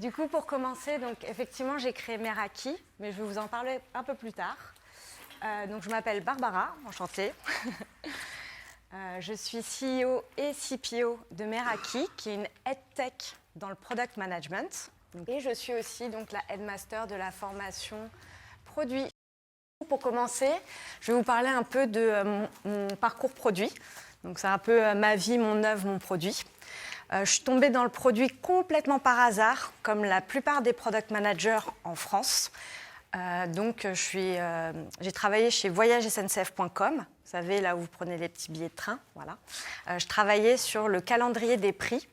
Du coup, pour commencer, donc, effectivement, j'ai créé Meraki, mais je vais vous en parler un peu plus tard. Donc, je m'appelle Barbara, enchantée. Je suis CEO et CPO de Meraki, qui est une EdTech dans le Product Management. Et je suis aussi donc, la Headmaster de la formation produit. Pour commencer, je vais vous parler un peu de mon parcours produit. Donc, c'est un peu ma vie, mon œuvre, mon produit. Je suis tombée dans le produit complètement par hasard, comme la plupart des product managers en France. J'ai travaillé chez voyagesncf.com, vous savez, là où vous prenez les petits billets de train. Voilà. Je travaillais sur le calendrier des prix.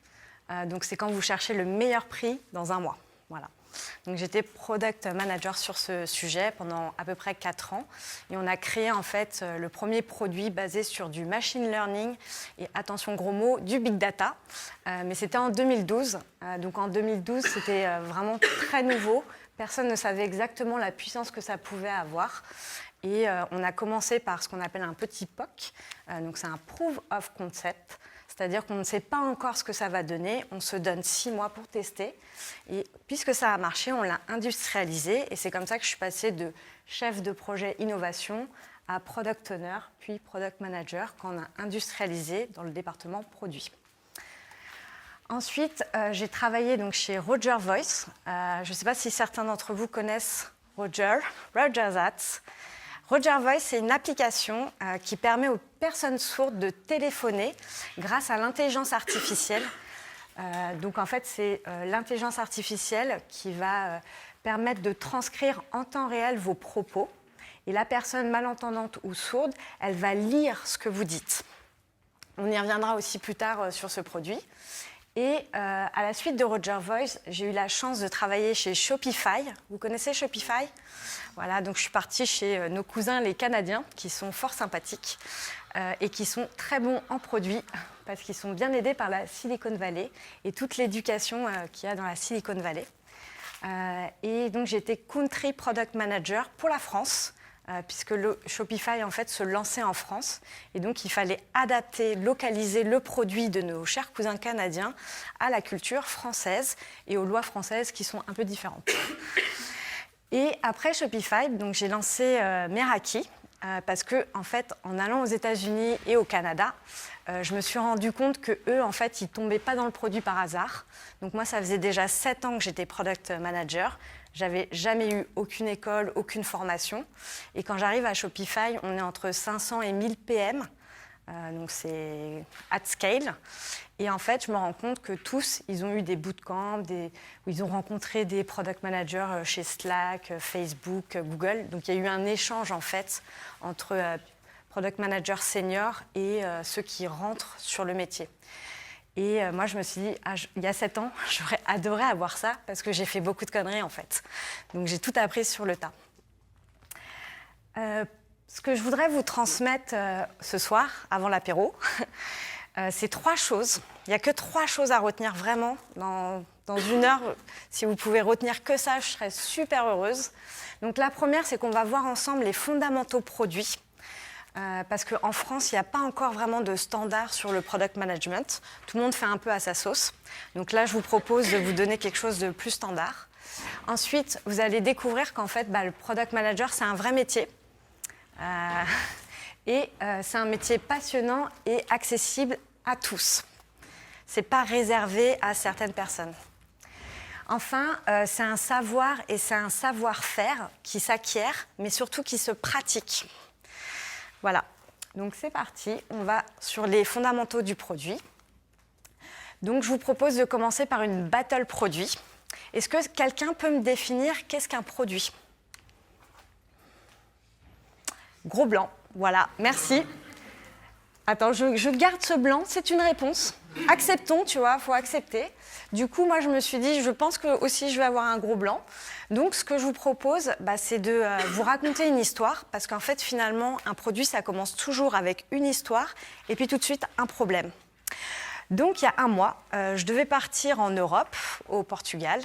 Donc, c'est quand vous cherchez le meilleur prix dans un mois. Voilà. Donc, j'étais product manager sur ce sujet pendant à peu près 4 ans. Et on a créé en fait le premier produit basé sur du machine learning et, attention gros mots, du big data. Mais c'était en 2012. Donc en 2012, c'était vraiment très nouveau. Personne ne savait exactement la puissance que ça pouvait avoir. Et on a commencé par ce qu'on appelle un petit POC. Donc c'est un Proof of Concept. C'est-à-dire qu'on ne sait pas encore ce que ça va donner. On se donne 6 mois pour tester. Et puisque ça a marché, on l'a industrialisé. Et c'est comme ça que je suis passée de chef de projet innovation à product owner, puis product manager, quand on a industrialisé dans le département produit. Ensuite, j'ai travaillé donc, chez Roger Voice. Je ne sais pas si certains d'entre vous connaissent Roger That. Roger Voice, c'est une application qui permet aux personnes sourdes de téléphoner grâce à l'intelligence artificielle. Donc en fait, c'est l'intelligence artificielle qui va permettre de transcrire en temps réel vos propos. Et la personne malentendante ou sourde, elle va lire ce que vous dites. On y reviendra aussi plus tard sur ce produit. Et à la suite de Roger Voice, j'ai eu la chance de travailler chez Shopify. Vous connaissez Shopify ? Voilà, donc je suis partie chez nos cousins les Canadiens, qui sont fort sympathiques et qui sont très bons en produits, parce qu'ils sont bien aidés par la Silicon Valley et toute l'éducation qu'il y a dans la Silicon Valley. Et donc j'étais Country Product Manager pour la France, puisque le Shopify en fait se lançait en France et donc il fallait adapter, localiser le produit de nos chers cousins canadiens à la culture française et aux lois françaises qui sont un peu différentes. Et après Shopify, donc j'ai lancé Meraki parce que en fait en allant aux États-Unis et au Canada, je me suis rendu compte que eux en fait ils tombaient pas dans le produit par hasard. Donc moi ça faisait déjà 7 ans que j'étais product manager. J'avais jamais eu aucune école, aucune formation. Et quand j'arrive à Shopify, on est entre 500 et 1000 PM. Donc c'est at scale. Et en fait, je me rends compte que tous, ils ont eu des bootcamps, où ils ont rencontré des product managers chez Slack, Facebook, Google. Donc il y a eu un échange en fait entre product managers seniors et ceux qui rentrent sur le métier. Et moi, je me suis dit, il y a 7 ans, j'aurais adoré avoir ça parce que j'ai fait beaucoup de conneries, en fait. Donc, j'ai tout appris sur le tas. Ce que je voudrais vous transmettre ce soir, avant l'apéro, c'est 3 choses. Il n'y a que 3 choses à retenir vraiment dans 1 heure. Si vous pouvez retenir que ça, je serais super heureuse. Donc, la première, c'est qu'on va voir ensemble les fondamentaux produits. Parce qu'en France, il n'y a pas encore vraiment de standard sur le product management. Tout le monde fait un peu à sa sauce. Donc là, je vous propose de vous donner quelque chose de plus standard. Ensuite, vous allez découvrir qu'en fait, le product manager, c'est un vrai métier. C'est un métier passionnant et accessible à tous. Ce n'est pas réservé à certaines personnes. Enfin, c'est un savoir et c'est un savoir-faire qui s'acquiert, mais surtout qui se pratique. Voilà, donc c'est parti, on va sur les fondamentaux du produit. Donc je vous propose de commencer par une battle produit. Est-ce que quelqu'un peut me définir qu'est-ce qu'un produit ? Gros blanc, voilà, merci. Attends, je garde ce blanc, c'est une réponse. Acceptons, tu vois, il faut accepter. Du coup, moi, je me suis dit, je pense que aussi je vais avoir un gros blanc. Donc, ce que je vous propose, c'est de vous raconter une histoire, parce qu'en fait, finalement, un produit, ça commence toujours avec une histoire, et puis tout de suite, un problème. Donc, il y a 1 mois, je devais partir en Europe, au Portugal,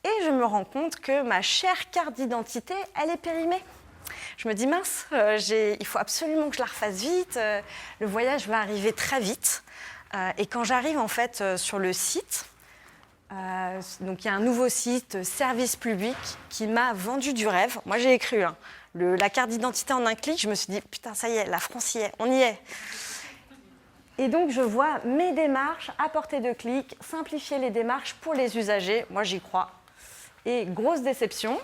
et je me rends compte que ma chère carte d'identité, elle est périmée. Je me dis, mince, il faut absolument que je la refasse vite, le voyage va arriver très vite. Et quand j'arrive en fait sur le site, Donc il y a un nouveau site, Service Public, qui m'a vendu du rêve. Moi j'ai écrit la carte d'identité en un clic. Je me suis dit, putain, ça y est, la France y est, on y est. Et donc je vois mes démarches à portée de clic, simplifier les démarches pour les usagers. Moi j'y crois. Et grosse déception,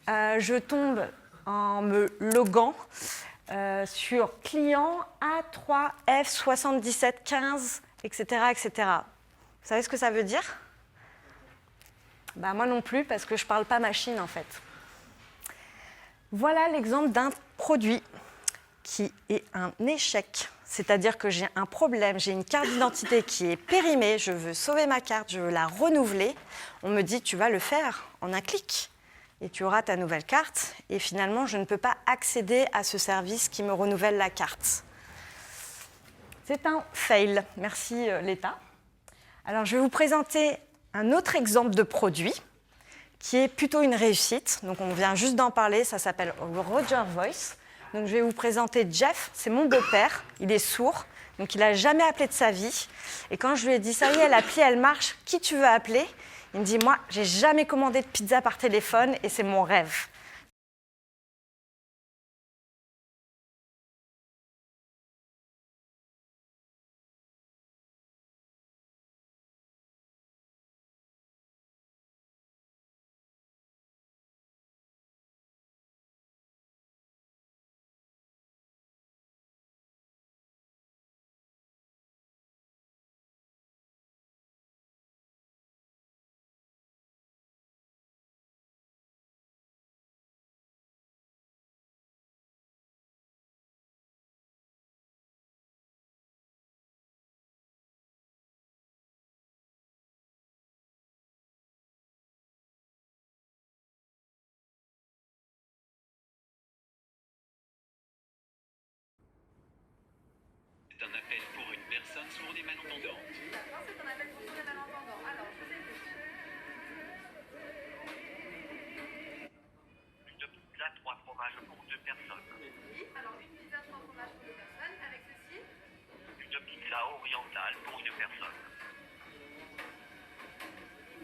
je tombe en me loguant sur client A3F7715, etc., etc. Vous savez ce que ça veut dire ? Moi non plus, parce que je ne parle pas machine, en fait. Voilà l'exemple d'un produit qui est un échec. C'est-à-dire que j'ai un problème, j'ai une carte d'identité qui est périmée, je veux sauver ma carte, je veux la renouveler. On me dit, tu vas le faire en un clic et tu auras ta nouvelle carte. Et finalement, je ne peux pas accéder à ce service qui me renouvelle la carte. C'est un fail. Merci l'État. Alors, je vais vous présenter un autre exemple de produit qui est plutôt une réussite. Donc, on vient juste d'en parler, ça s'appelle Roger Voice. Donc, je vais vous présenter Jeff, c'est mon beau-père, il est sourd, donc il n'a jamais appelé de sa vie. Et quand je lui ai dit, ça y est, l'appli, elle marche, qui tu veux appeler ? Il me dit, moi, j'ai jamais commandé de pizza par téléphone et c'est mon rêve. C'est un appel pour une personne sourde et malentendante. D'accord, c'est un appel pour sourds et malentendants. Alors, je vous écoute. Une pizza 3 fromages pour 2 personnes. Oui, alors une pizza 3 fromages pour 2 personnes, avec ceci. Une pizza orientale pour 1 personne.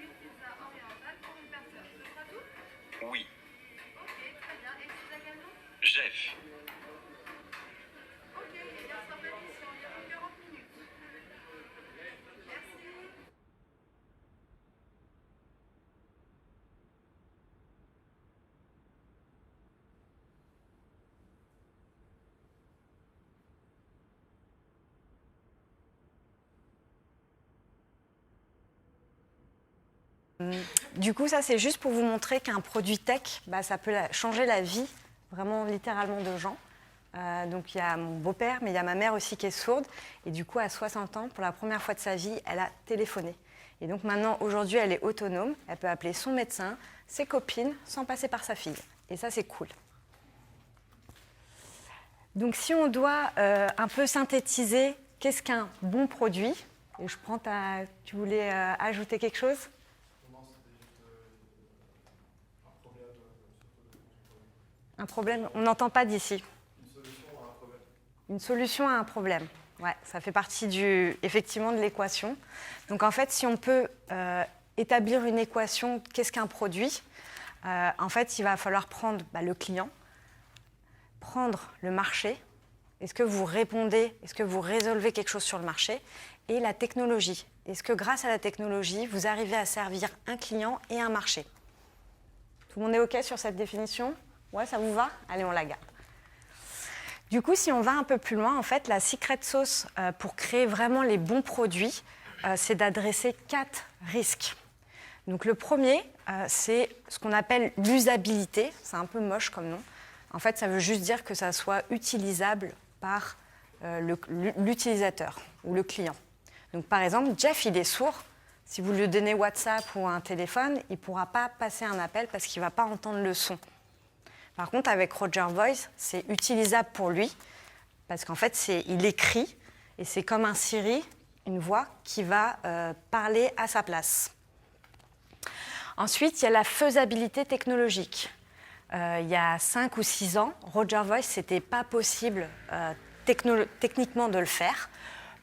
Une pizza orientale pour 1 personne. Ce sera tout ? Oui. Ok, très bien. Et vous avez quel nom ? Jeff. Ok, et bien ça s'appelle ici environ 40 minutes. Merci. Du coup, ça, c'est juste pour vous montrer qu'un produit tech, ça peut changer la vie, vraiment littéralement, de gens. Donc, il y a mon beau-père, mais il y a ma mère aussi qui est sourde. Et du coup, à 60 ans, pour la première fois de sa vie, elle a téléphoné. Et donc, maintenant, aujourd'hui, elle est autonome. Elle peut appeler son médecin, ses copines, sans passer par sa fille. Et ça, c'est cool. Donc, si on doit un peu synthétiser, qu'est-ce qu'un bon produit ? Et je prends tu voulais ajouter quelque chose ? Un problème, on n'entend pas d'ici. Une solution à un problème. Ouais, ça fait partie effectivement de l'équation. Donc en fait, si on peut établir une équation, qu'est-ce qu'un produit ? En fait, il va falloir prendre le client, prendre le marché. Est-ce que vous répondez, est-ce que vous résolvez quelque chose sur le marché ? Et la technologie. Est-ce que grâce à la technologie, vous arrivez à servir un client et un marché ? Tout le monde est OK sur cette définition ? Ouais, ça vous va ? Allez, on la garde. Du coup, si on va un peu plus loin, en fait, la secret sauce pour créer vraiment les bons produits, c'est d'adresser 4 risques. Donc, le premier, c'est ce qu'on appelle l'usabilité. C'est un peu moche comme nom. En fait, ça veut juste dire que ça soit utilisable par l'utilisateur ou le client. Donc, par exemple, Jeff, il est sourd. Si vous lui donnez WhatsApp ou un téléphone, il ne pourra pas passer un appel parce qu'il ne va pas entendre le son. Par contre, avec Roger Voice, c'est utilisable pour lui parce qu'en fait, il écrit et c'est comme un Siri, une voix qui va parler à sa place. Ensuite, il y a la faisabilité technologique. Il y a 5 ou 6 ans, Roger Voice, ce n'était pas possible techniquement de le faire.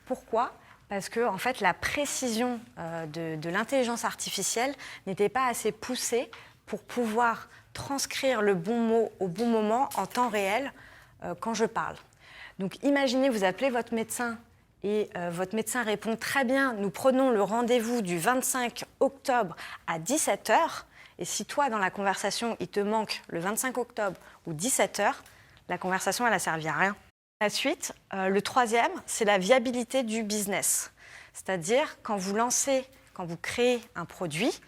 Pourquoi ? Parce que en fait, la précision de l'intelligence artificielle n'était pas assez poussée pour pouvoir transcrire le bon mot au bon moment en temps réel quand je parle. Donc imaginez, vous appelez votre médecin et votre médecin répond très bien, nous prenons le rendez-vous du 25 octobre à 17h. Et si toi, dans la conversation, il te manque le 25 octobre ou 17h, la conversation, elle n'a servi à rien. La suite, le troisième, c'est la viabilité du business. C'est-à-dire, quand vous créez un produit,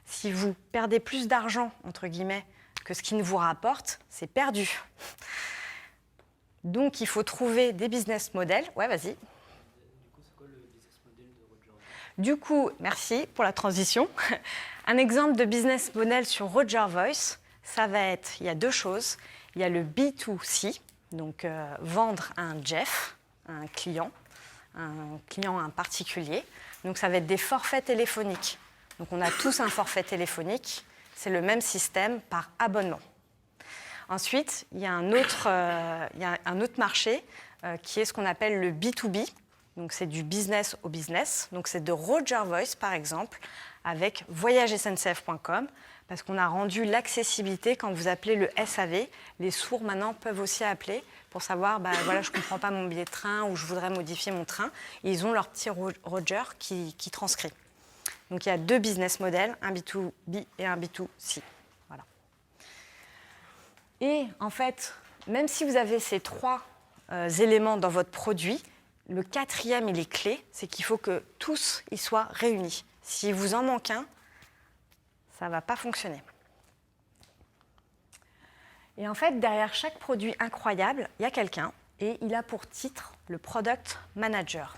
si vous perdez plus d'argent, entre guillemets, que ce qui ne vous rapporte, c'est perdu. Donc, il faut trouver des business models. Ouais, vas-y. Du coup, c'est quoi le business model de Roger? Du coup, merci pour la transition. Un exemple de business model sur Roger Voice, ça va être, il y a deux choses. Il y a le B2C, donc vendre à un Jeff, un client, un particulier. Donc ça va être des forfaits téléphoniques. Donc on a tous un forfait téléphonique. C'est le même système par abonnement. Ensuite, il y a un autre marché qui est ce qu'on appelle le B2B. Donc c'est du business au business. Donc c'est de Roger Voice, par exemple, avec voyagesncf.com, parce qu'on a rendu l'accessibilité quand vous appelez le SAV. Les sourds, maintenant, peuvent aussi appeler pour savoir, voilà, je ne comprends pas mon billet de train ou je voudrais modifier mon train. Et ils ont leur petit Roger qui transcrit. Donc il y a deux business models, un B2B et un B2C. Voilà. Et en fait, même si vous avez ces trois éléments dans votre produit, le quatrième, il est clé, c'est qu'il faut que tous y soient réunis. Si vous en manque un, ça ne va pas fonctionner. Et en fait, derrière chaque produit incroyable, il y a quelqu'un et il a pour titre le Product Manager.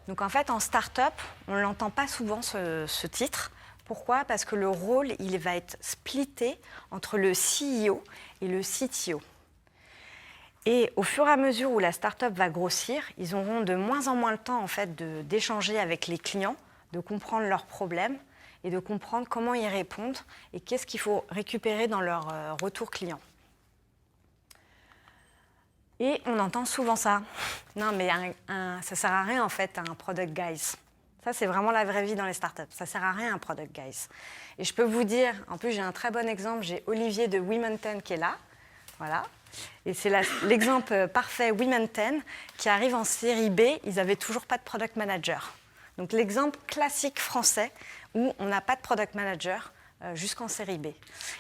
Donc en fait, en start-up, on ne l'entend pas souvent ce titre. Pourquoi ? Parce que le rôle, il va être splitté entre le CEO et le CTO. Et au fur et à mesure où la start-up va grossir, ils auront de moins en moins le temps en fait, d'échanger avec les clients, de comprendre leurs problèmes et de comprendre comment ils répondent et qu'est-ce qu'il faut récupérer dans leur retour client. Et on entend souvent ça. Non, mais ça ne sert à rien en fait, un product guys. Ça, c'est vraiment la vraie vie dans les startups. Ça ne sert à rien, un product guys. Et je peux vous dire, en plus, j'ai un très bon exemple. J'ai Olivier de Women 10 qui est là. Voilà. Et c'est l'exemple parfait Women 10 qui arrive en série B. Ils n'avaient toujours pas de product manager. Donc l'exemple classique français où on n'a pas de product manager jusqu'en série B.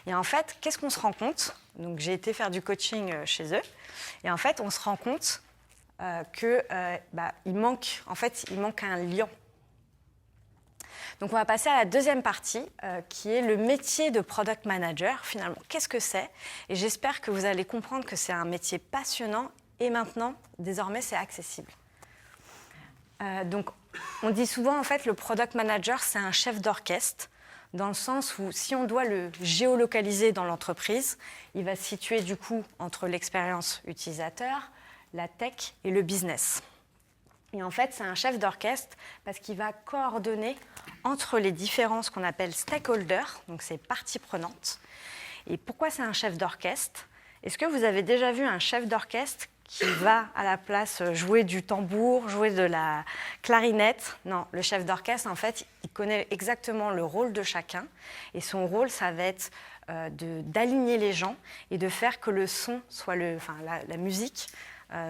Et en fait, qu'est-ce qu'on se rend compte ? Donc j'ai été faire du coaching chez eux. Et en fait, on se rend compte qu'il manque un lion. Donc on va passer à la deuxième partie, qui est le métier de product manager. Finalement, qu'est-ce que c'est ? Et j'espère que vous allez comprendre que c'est un métier passionnant et maintenant, désormais, c'est accessible. Donc on dit souvent, en fait, le product manager, c'est un chef d'orchestre, dans le sens où si on doit le géolocaliser dans l'entreprise, il va se situer du coup entre l'expérience utilisateur, la tech et le business. Et en fait, c'est un chef d'orchestre parce qu'il va coordonner entre les différents, ce qu'on appelle stakeholders, donc c'est parties prenantes. Et pourquoi c'est un chef d'orchestre ? Est-ce que vous avez déjà vu un chef d'orchestre qui va à la place jouer du tambour, jouer de la clarinette ? Non, le chef d'orchestre, en fait, il connaît exactement le rôle de chacun. Et son rôle, ça va être d'aligner les gens et de faire que le son, soit la musique,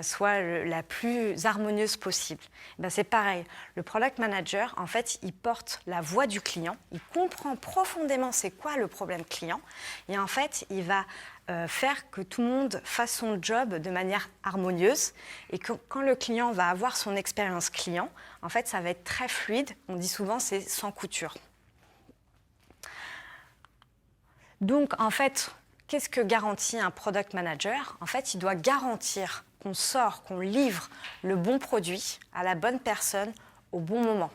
soit la plus harmonieuse possible. C'est pareil. Le product manager, en fait, il porte la voix du client, il comprend profondément c'est quoi le problème client, et en fait, il va faire que tout le monde fasse son job de manière harmonieuse, et que quand le client va avoir son expérience client, en fait, ça va être très fluide. On dit souvent c'est sans couture. Donc, en fait, qu'est-ce que garantit un product manager ? En fait, il doit garantir qu'on livre le bon produit à la bonne personne au bon moment.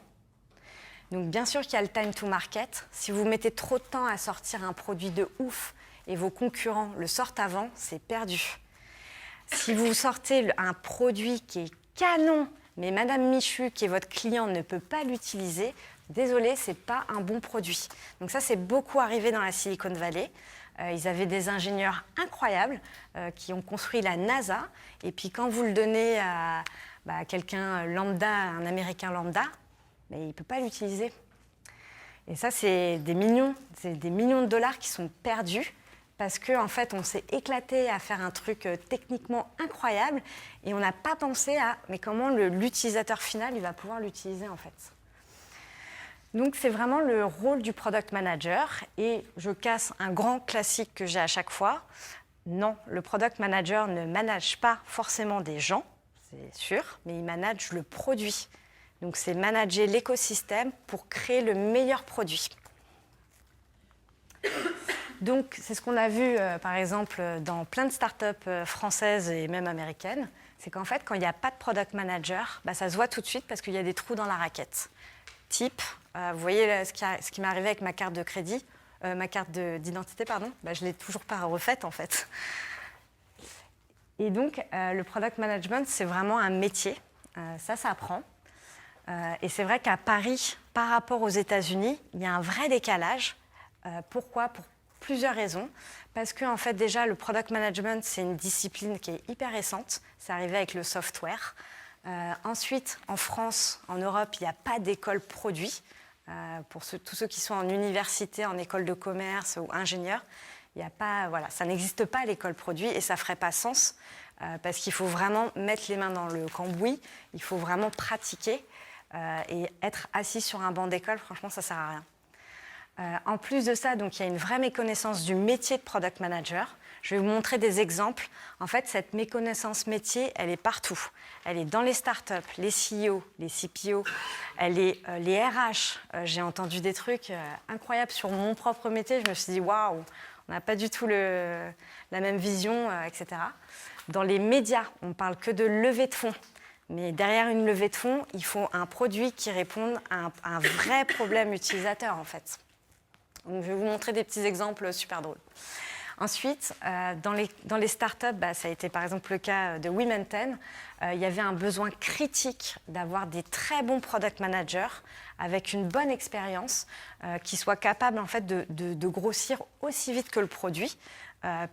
Donc bien sûr qu'il y a le time to market. Si vous mettez trop de temps à sortir un produit de ouf et vos concurrents le sortent avant, c'est perdu. Si vous sortez un produit qui est canon, mais Madame Michu, qui est votre client, ne peut pas l'utiliser, désolé, ce n'est pas un bon produit. Donc ça, c'est beaucoup arrivé dans la Silicon Valley. Ils avaient des ingénieurs incroyables qui ont construit la NASA. Et puis quand vous le donnez quelqu'un lambda, un Américain lambda, mais il ne peut pas l'utiliser. Et ça, c'est des millions de dollars qui sont perdus parce qu'en fait, on s'est éclaté à faire un truc techniquement incroyable et on n'a pas pensé à mais comment l'utilisateur final il va pouvoir l'utiliser en fait. Donc, c'est vraiment le rôle du product manager et je casse un grand classique que j'ai à chaque fois. Non, le product manager ne manage pas forcément des gens, c'est sûr, mais il manage le produit. Donc, c'est manager l'écosystème pour créer le meilleur produit. Donc, c'est ce qu'on a vu, par exemple, dans plein de startups françaises et même américaines. C'est qu'en fait, quand il n'y a pas de product manager, ça se voit tout de suite parce qu'il y a des trous dans la raquette. Type, vous voyez là, ce qui m'est arrivé avec ma carte de crédit, ma carte d'identité, pardon, je ne l'ai toujours pas refaite en fait. Et donc, le product management, c'est vraiment un métier. Ça s'apprend. Et c'est vrai qu'à Paris, par rapport aux États-Unis, il y a un vrai décalage. Pourquoi ? Pour plusieurs raisons. Parce que, en fait, déjà, le product management, c'est une discipline qui est hyper récente. C'est arrivé avec le software. Ensuite, en France, en Europe, il n'y a pas d'école produit. Pour tous ceux qui sont en université, en école de commerce ou ingénieurs, il y a pas, ça n'existe pas l'école produit et ça ne ferait pas sens parce qu'il faut vraiment mettre les mains dans le cambouis, il faut vraiment pratiquer et être assis sur un banc d'école, franchement, ça ne sert à rien. En plus de ça, donc, il y a une vraie méconnaissance du métier de product manager. Je vais vous montrer des exemples. En fait, cette méconnaissance métier, elle est partout. Elle est dans les startups, les CEO, les CPO, elle est les RH. J'ai entendu des trucs incroyables sur mon propre métier. Je me suis dit, waouh, on n'a pas du tout la même vision, etc. Dans les médias, on ne parle que de levée de fonds. Mais derrière une levée de fonds, il faut un produit qui réponde à un vrai problème utilisateur, en fait. Donc, je vais vous montrer des petits exemples super drôles. Ensuite, dans les startups, ça a été par exemple le cas de Women 10, il y avait un besoin critique d'avoir des très bons product managers avec une bonne expérience qui soient capables en fait, de grossir aussi vite que le produit.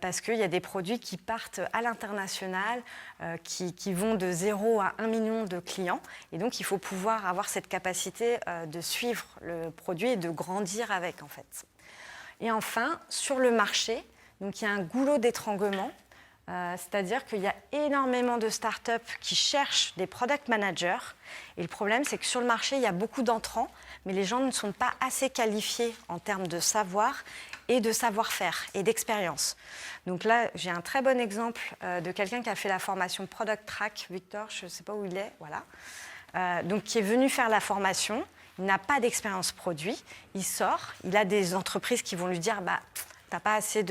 Parce qu'il y a des produits qui partent à l'international, qui vont de 0 à 1 million de clients. Et donc, il faut pouvoir avoir cette capacité de suivre le produit et de grandir avec, en fait. Et enfin, sur le marché, donc, il y a un goulot d'étranglement, c'est-à-dire qu'il y a énormément de startups qui cherchent des product managers. Et le problème, c'est que sur le marché, il y a beaucoup d'entrants, mais les gens ne sont pas assez qualifiés en termes de savoir et de savoir-faire et d'expérience. Donc là, j'ai un très bon exemple de quelqu'un qui a fait la formation Product Track, Victor, je ne sais pas où il est, voilà. Donc qui est venu faire la formation, il n'a pas d'expérience produit, il sort, il a des entreprises qui vont lui dire t'as pas assez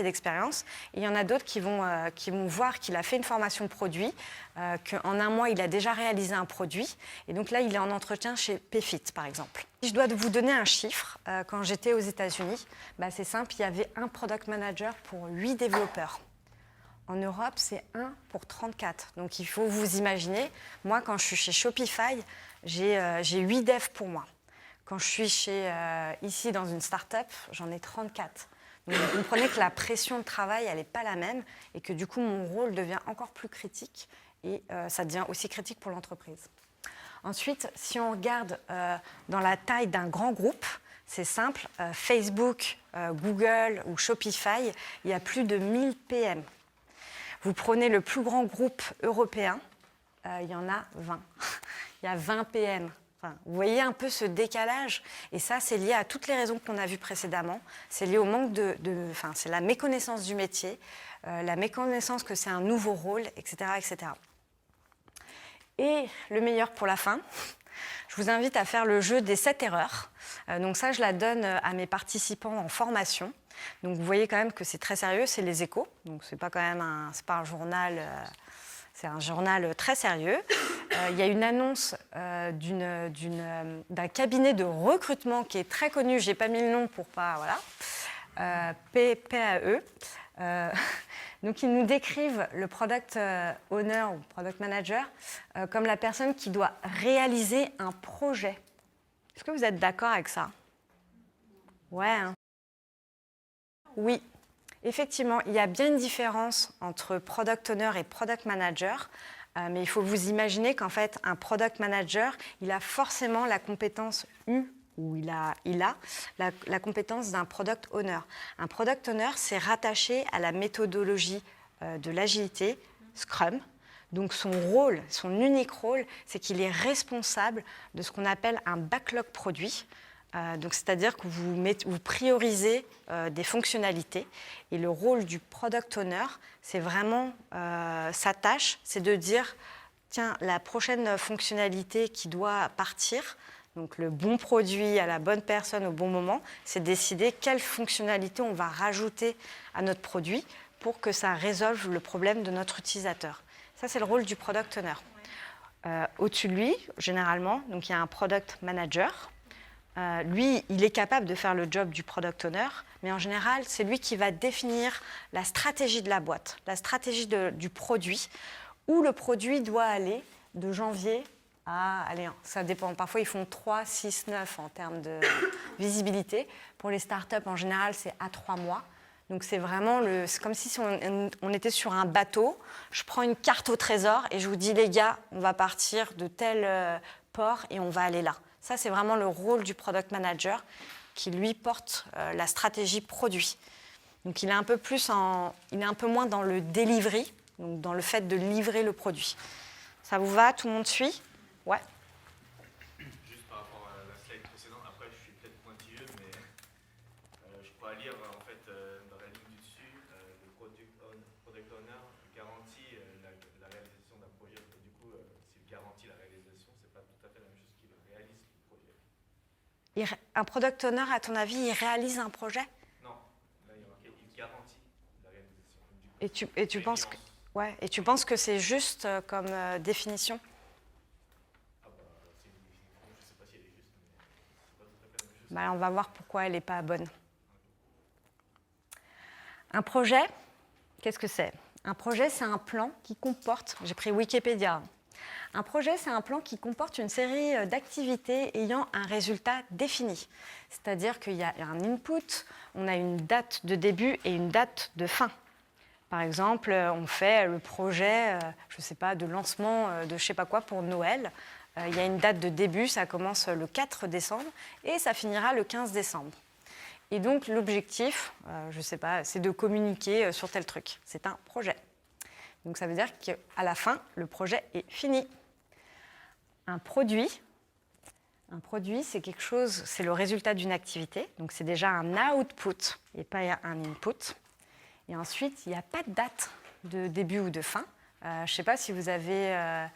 d'expérience. Et il y en a d'autres qui vont voir qu'il a fait une formation produit, qu'en un mois, il a déjà réalisé un produit. Et donc là, il est en entretien chez PayFit, par exemple. Si je dois vous donner un chiffre, quand j'étais aux États-Unis, c'est simple, il y avait un product manager pour 8 développeurs. En Europe, c'est 1 pour 34. Donc il faut vous imaginer, moi, quand je suis chez Shopify, j'ai 8 devs pour moi. Quand je suis ici dans une start-up, j'en ai 34. Donc vous comprenez que la pression de travail, elle n'est pas la même et que du coup, mon rôle devient encore plus critique et ça devient aussi critique pour l'entreprise. Ensuite, si on regarde dans la taille d'un grand groupe, c'est simple, Facebook, Google ou Shopify, il y a plus de 1000 PM. Vous prenez le plus grand groupe européen, il y en a 20. Il y a 20 PM. Enfin, vous voyez un peu ce décalage, et ça, c'est lié à toutes les raisons qu'on a vues précédemment. C'est lié au manque c'est la méconnaissance du métier, la méconnaissance que c'est un nouveau rôle, etc., etc. Et le meilleur pour la fin, je vous invite à faire le jeu des 7 erreurs. Donc ça, je la donne à mes participants en formation. Donc vous voyez quand même que c'est très sérieux, c'est les Échos. Donc c'est pas quand même c'est pas un journal. C'est un journal très sérieux. Il y a une annonce d'un cabinet de recrutement qui est très connu. Je n'ai pas mis le nom pour pas... Voilà. PAE. Donc, ils nous décrivent le product owner ou product manager comme la personne qui doit réaliser un projet. Est-ce que vous êtes d'accord avec ça ? Ouais. Hein ? Oui. Effectivement, il y a bien une différence entre product owner et product manager. Mais il faut vous imaginer qu'en fait, un product manager, il a forcément la compétence ou il a la compétence d'un product owner. Un product owner, c'est rattaché à la méthodologie de l'agilité, Scrum. Donc son rôle, son unique rôle, c'est qu'il est responsable de ce qu'on appelle un backlog produit. Donc c'est-à-dire que vous priorisez des fonctionnalités. Et le rôle du product owner, c'est vraiment sa tâche, c'est de dire, tiens, la prochaine fonctionnalité qui doit partir, donc le bon produit à la bonne personne au bon moment, c'est décider quelle fonctionnalité on va rajouter à notre produit pour que ça résolve le problème de notre utilisateur. Ça, c'est le rôle du product owner. Au-dessus de lui, généralement, donc il y a un product manager. Lui, il est capable de faire le job du product owner, mais en général, c'est lui qui va définir la stratégie de la boîte, la stratégie du produit, où le produit doit aller de janvier à... Allez, ça dépend. Parfois, ils font 3, 6, 9 en termes de visibilité. Pour les startups, en général, c'est à 3 mois. Donc, c'est vraiment c'est comme si on était sur un bateau. Je prends une carte au trésor et je vous dis, les gars, on va partir de tel port et on va aller là. Ça, c'est vraiment le rôle du product manager qui, lui, porte la stratégie produit. Donc, il est un peu moins dans le delivery, donc dans le fait de livrer le produit. Ça vous va? Tout le monde suit? Ouais. Juste par rapport à la slide précédente, après, je suis peut-être pointilleux, mais je crois lire, en fait, dans la ligne du dessus, le product owner garantit la réalisation d'un projet. Et du coup, s'il garantit la réalisation, c'est pas tout à fait la même chose qu'il réalise le projet. Un product owner, à ton avis, il réalise un projet? Non, là, il y a marqué, il garantit la réalisation. Et tu penses que... Ouais, et tu penses que c'est juste comme définition? Ah bah, c'est une définition, je ne sais pas si elle est juste, mais c'est pas tout à fait la même chose. Bah, on va voir pourquoi elle n'est pas bonne. Un projet, qu'est-ce que c'est? Un projet, c'est un plan qui comporte... J'ai pris Wikipédia. Un projet, c'est un plan qui comporte une série d'activités ayant un résultat défini. C'est-à-dire qu'il y a un input, on a une date de début et une date de fin. Par exemple, on fait le projet, je ne sais pas, de lancement de je ne sais pas quoi pour Noël. Il y a une date de début, ça commence le 4 décembre et ça finira le 15 décembre. Et donc l'objectif, je ne sais pas, c'est de communiquer sur tel truc. C'est un projet. Donc ça veut dire qu'à la fin, le projet est fini. Un produit, c'est quelque chose, c'est le résultat d'une activité. Donc c'est déjà un output et pas un input. Et ensuite, il n'y a pas de date de début ou de fin. Je ne sais pas si vous avez,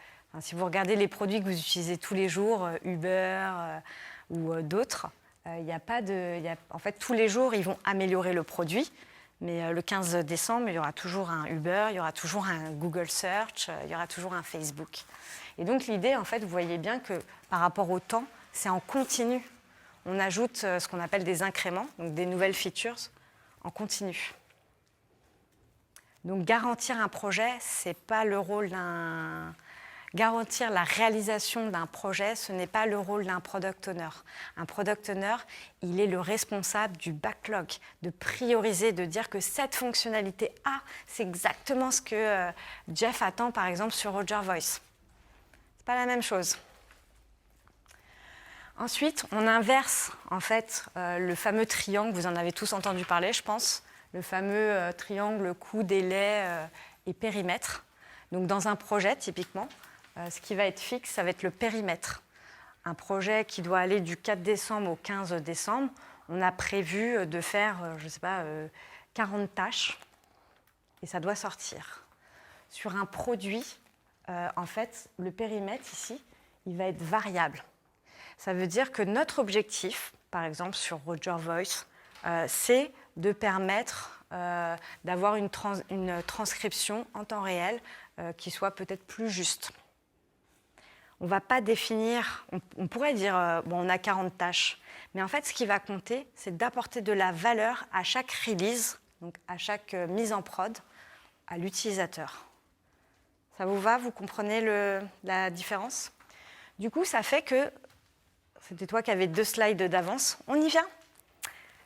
si vous regardez les produits que vous utilisez tous les jours, Uber ou d'autres, il n'y a pas de, en fait, tous les jours, ils vont améliorer le produit. Mais le 15 décembre, il y aura toujours un Uber, il y aura toujours un Google Search, il y aura toujours un Facebook. Et donc l'idée, en fait, vous voyez bien que par rapport au temps, c'est en continu. On ajoute ce qu'on appelle des incréments, donc des nouvelles features en continu. Donc garantir un projet, c'est pas le rôle d'un... Garantir la réalisation d'un projet, ce n'est pas le rôle d'un product owner. Un product owner, il est le responsable du backlog, de prioriser, de dire que cette fonctionnalité A, c'est exactement ce que Jeff attend, par exemple, sur Roger Voice. C'est pas la même chose. Ensuite, on inverse, en fait, le fameux triangle, vous en avez tous entendu parler, je pense, le fameux triangle coût, délai et périmètre. Donc, dans un projet, typiquement, ce qui va être fixe, ça va être le périmètre. Un projet qui doit aller du 4 décembre au 15 décembre, on a prévu de faire, je ne sais pas, 40 tâches et ça doit sortir. Sur un produit, en fait, le périmètre ici, il va être variable. Ça veut dire que notre objectif, par exemple sur Roger Voice, c'est de permettre d'avoir une transcription en temps réel qui soit peut-être plus juste. On ne va pas définir, on pourrait dire, bon, on a 40 tâches, mais en fait, ce qui va compter, c'est d'apporter de la valeur à chaque release, donc à chaque mise en prod, à l'utilisateur. Ça vous va? Vous comprenez la différence? Du coup, ça fait que, c'était toi qui avais 2 slides d'avance, on y vient.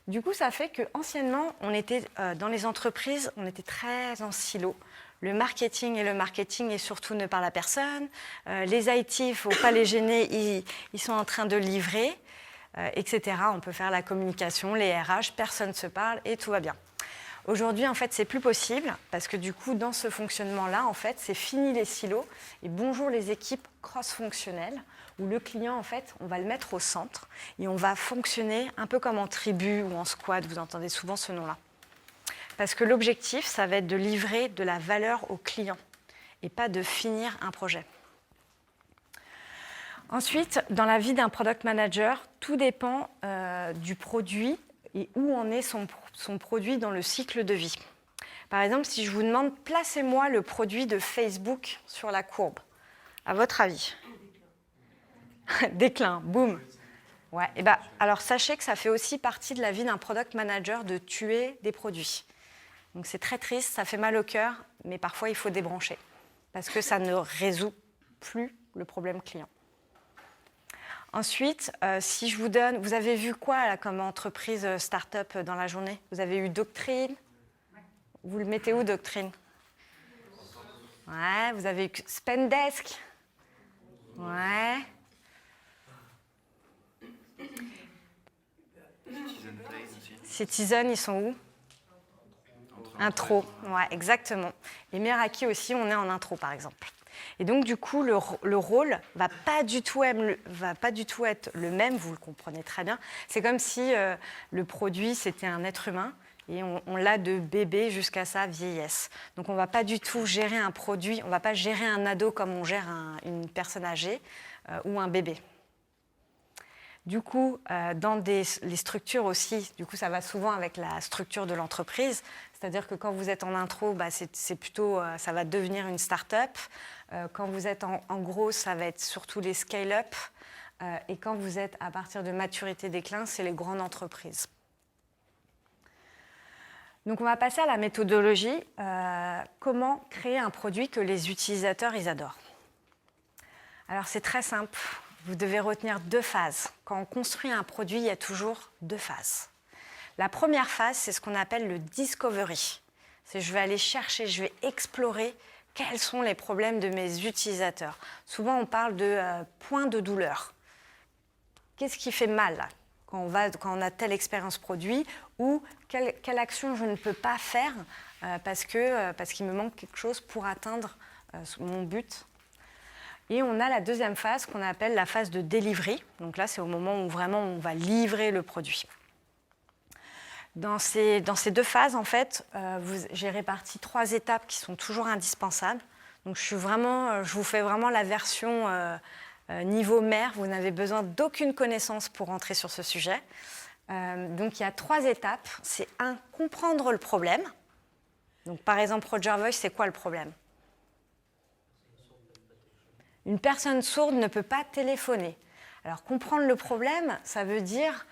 Du coup, ça fait qu'anciennement, on était dans les entreprises, on était très en silo. Le marketing et surtout ne parle à personne. Les IT, il ne faut pas les gêner, ils sont en train de livrer, etc. On peut faire la communication, les RH, personne ne se parle et tout va bien. Aujourd'hui, en fait, c'est plus possible parce que du coup, dans ce fonctionnement-là, en fait, c'est fini les silos et bonjour les équipes cross-fonctionnelles où le client, en fait, on va le mettre au centre et on va fonctionner un peu comme en tribu ou en squad. Vous entendez souvent ce nom-là. Parce que l'objectif, ça va être de livrer de la valeur au client et pas de finir un projet. Ensuite, dans la vie d'un product manager, tout dépend du produit et où en est son produit dans le cycle de vie. Par exemple, si je vous demande, placez-moi le produit de Facebook sur la courbe, à votre avis? Déclin, boum. Ouais, et alors sachez que ça fait aussi partie de la vie d'un product manager de tuer des produits. Donc c'est très triste, ça fait mal au cœur, mais parfois il faut débrancher parce que ça ne résout plus le problème client. Ensuite, si je vous donne, vous avez vu quoi là, comme entreprise start-up dans la journée? Vous avez eu Doctrine? Vous le mettez où, Doctrine? Ouais, vous avez eu Spendesk? Ouais. Citizen, ils sont où? Intro, ouais, exactement. Et Meraki aussi, on est en intro, par exemple. Et donc, du coup, le rôle ne va pas du tout être le même, vous le comprenez très bien. C'est comme si le produit, c'était un être humain, et on l'a de bébé jusqu'à sa vieillesse. Donc, on ne va pas du tout gérer un produit, on ne va pas gérer un ado comme on gère une personne âgée ou un bébé. Du coup, dans les structures aussi, du coup, ça va souvent avec la structure de l'entreprise. C'est-à-dire que quand vous êtes en intro, c'est plutôt, ça va devenir une start-up. Quand vous êtes en gros, ça va être surtout les scale-up. Et quand vous êtes à partir de maturité déclin, c'est les grandes entreprises. Donc, on va passer à la méthodologie. Comment créer un produit que les utilisateurs, ils adorent? Alors, c'est très simple. Vous devez retenir 2 phases. Quand on construit un produit, il y a toujours 2 phases. La première phase, c'est ce qu'on appelle le discovery. C'est je vais aller chercher, je vais explorer quels sont les problèmes de mes utilisateurs. Souvent, on parle de points de douleur. Qu'est-ce qui fait mal là, quand on a telle expérience produit ou quelle action je ne peux pas faire parce qu'il me manque quelque chose pour atteindre mon but. Et on a la deuxième phase qu'on appelle la phase de delivery. Donc là, c'est au moment où vraiment on va livrer le produit. Dans ces 2 phases, en fait, j'ai réparti 3 étapes qui sont toujours indispensables. Donc je vous fais vraiment la version niveau mère. Vous n'avez besoin d'aucune connaissance pour rentrer sur ce sujet. Donc il y a 3 étapes. C'est 1, comprendre le problème. Donc par exemple, Roger Voice, c'est quoi le problème? Une personne sourde ne peut pas téléphoner. Alors, comprendre le problème, ça veut dire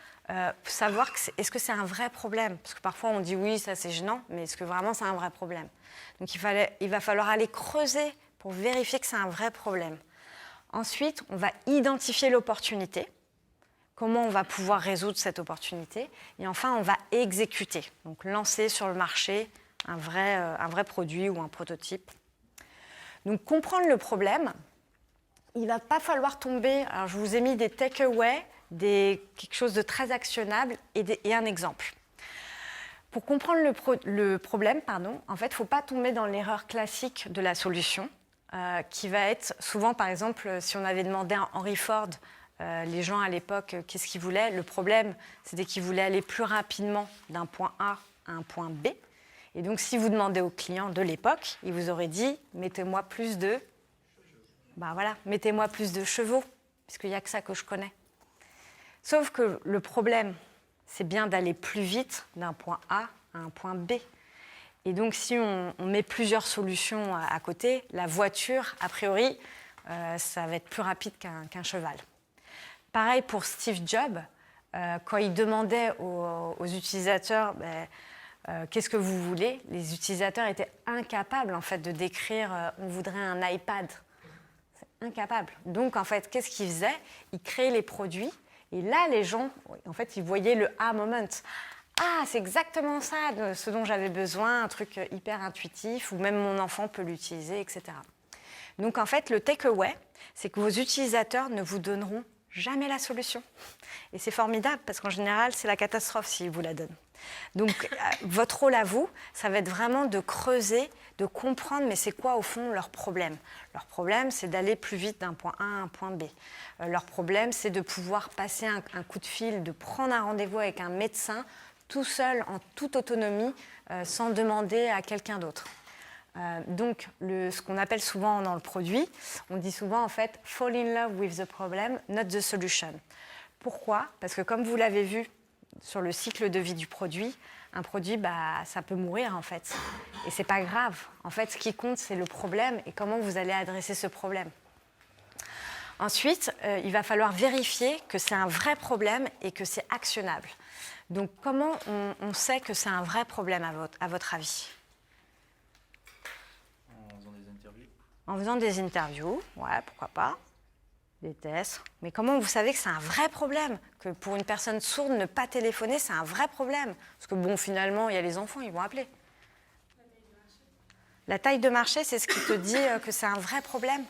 savoir est-ce que c'est un vrai problème? Parce que parfois, on dit oui, ça c'est gênant, mais est-ce que vraiment c'est un vrai problème? Donc, il va falloir aller creuser pour vérifier que c'est un vrai problème. Ensuite, on va identifier l'opportunité. Comment on va pouvoir résoudre cette opportunité? Et enfin, on va exécuter. Donc, lancer sur le marché un vrai produit ou un prototype. Donc, comprendre le problème, il ne va pas falloir tomber. Alors, je vous ai mis des takeaways, quelque chose de très actionnable et un exemple. Pour comprendre le problème, en fait, il ne faut pas tomber dans l'erreur classique de la solution, qui va être souvent, par exemple, si on avait demandé à Henry Ford, les gens à l'époque, qu'est-ce qu'ils voulaient? Le problème, c'était qu'ils voulaient aller plus rapidement d'un point A à un point B. Et donc, si vous demandez au client de l'époque, il vous aurait dit « mettez-moi plus de... » mettez-moi plus de chevaux, puisqu'il n'y a que ça que je connais. Sauf que le problème, c'est bien d'aller plus vite d'un point A à un point B. Et donc, si on met plusieurs solutions à côté, la voiture, a priori, ça va être plus rapide qu'un cheval. Pareil pour Steve Jobs, quand il demandait aux utilisateurs qu'est-ce que vous voulez, les utilisateurs étaient incapables en fait, de décrire on voudrait un iPad. Incapable. Donc, en fait, qu'est-ce qu'ils faisaient? Ils créaient les produits. Et là, les gens, en fait, ils voyaient le « ah moment ». Ah, c'est exactement ça, ce dont j'avais besoin, un truc hyper intuitif, ou même mon enfant peut l'utiliser, etc. Donc en fait, le takeaway, c'est que vos utilisateurs ne vous donneront jamais la solution. Et c'est formidable, parce qu'en général, c'est la catastrophe s'ils vous la donnent. Donc votre rôle à vous, ça va être vraiment de creuser, de comprendre, mais c'est quoi au fond leur problème. Leur problème, c'est d'aller plus vite d'un point A à un point B. Leur problème, c'est de pouvoir passer un coup de fil, de prendre un rendez-vous avec un médecin, tout seul, en toute autonomie, sans demander à quelqu'un d'autre. Donc, ce qu'on appelle souvent dans le produit, on dit souvent en fait « fall in love with the problem, not the solution ». Pourquoi ? Parce que comme vous l'avez vu sur le cycle de vie du produit, un produit, ça peut mourir en fait. Et c'est pas grave. En fait, ce qui compte, c'est le problème et comment vous allez adresser ce problème. Ensuite, il va falloir vérifier que c'est un vrai problème et que c'est actionnable. Donc, comment on sait que c'est un vrai problème à votre avis ? En faisant des interviews. En faisant des interviews, ouais, pourquoi pas, des tests. Mais comment vous savez que c'est un vrai problème ? Que pour une personne sourde, ne pas téléphoner, c'est un vrai problème. Parce que bon, finalement, il y a les enfants, ils vont appeler. La taille de marché, c'est ce qui te dit que c'est un vrai problème ?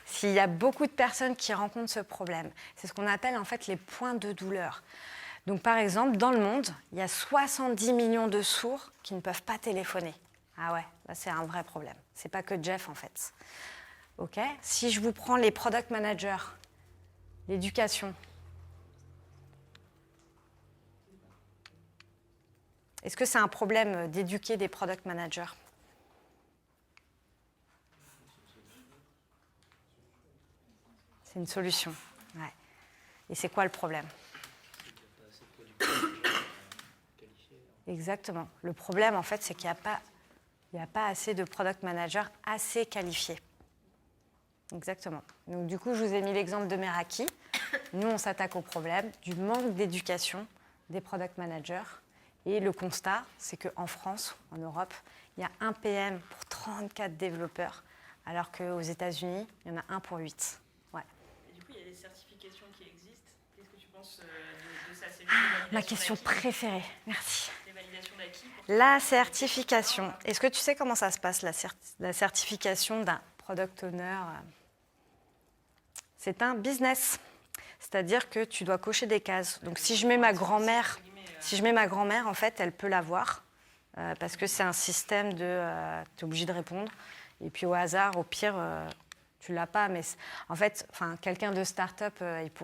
S'il y a beaucoup de personnes qui rencontrent ce problème, c'est ce qu'on appelle en fait les points de douleur. Donc par exemple, dans le monde, il y a 70 millions de sourds qui ne peuvent pas téléphoner. Ah ouais, là c'est un vrai problème. C'est pas que Jeff en fait. Ok. Si je vous prends les product managers, l'éducation, est-ce que c'est un problème d'éduquer des product managers ? C'est une solution. Ouais. Et c'est quoi le problème ? Exactement. Le problème, en fait, c'est qu'il n'y a pas assez de product managers assez qualifiés. Exactement. Donc, du coup, je vous ai mis l'exemple de Meraki. Nous, on s'attaque au problème du manque d'éducation des product managers. Et le constat, c'est qu'en France, en Europe, il y a un PM pour 34 développeurs, alors qu'aux États-Unis, il y en a un pour 8. Il y a des certifications qui existent. Qu'est-ce que tu penses de ça ? C'est juste des validations Ma question d'acquis. préférée, merci. Des validations d'acquis pour La certification. Est-ce que tu sais comment ça se passe, la certification d'un product owner ? C'est un business. C'est-à-dire que tu dois cocher des cases. Donc si je mets ma grand-mère, en fait, elle peut l'avoir. Parce que c'est un système de... tu es obligé de répondre. Et puis au hasard, au pire... tu l'as pas, mais en fait, quelqu'un de start-up,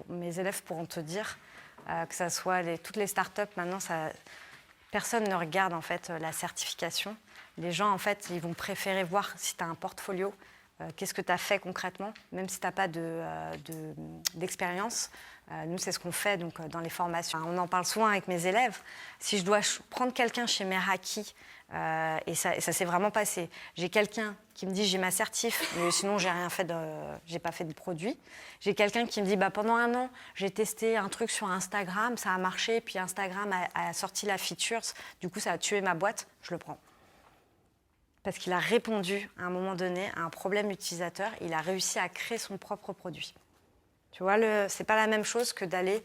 mes élèves pourront te dire que ça soit toutes les start-up, maintenant, personne ne regarde en fait la certification. Les gens, en fait, ils vont préférer voir si tu as un portfolio, qu'est-ce que tu as fait concrètement, même si tu n'as pas d'expérience. Nous, c'est ce qu'on fait donc, dans les formations. On en parle souvent avec mes élèves. Si je dois prendre quelqu'un chez Meraki, et ça s'est vraiment passé. J'ai quelqu'un qui me dit j'ai ma certif, mais sinon j'ai pas fait de produit. J'ai quelqu'un qui me dit pendant 1 an j'ai testé un truc sur Instagram, ça a marché, puis Instagram a sorti la feature, du coup ça a tué ma boîte, je le prends. Parce qu'il a répondu à un moment donné à un problème utilisateur, il a réussi à créer son propre produit. Tu vois, c'est pas la même chose que d'aller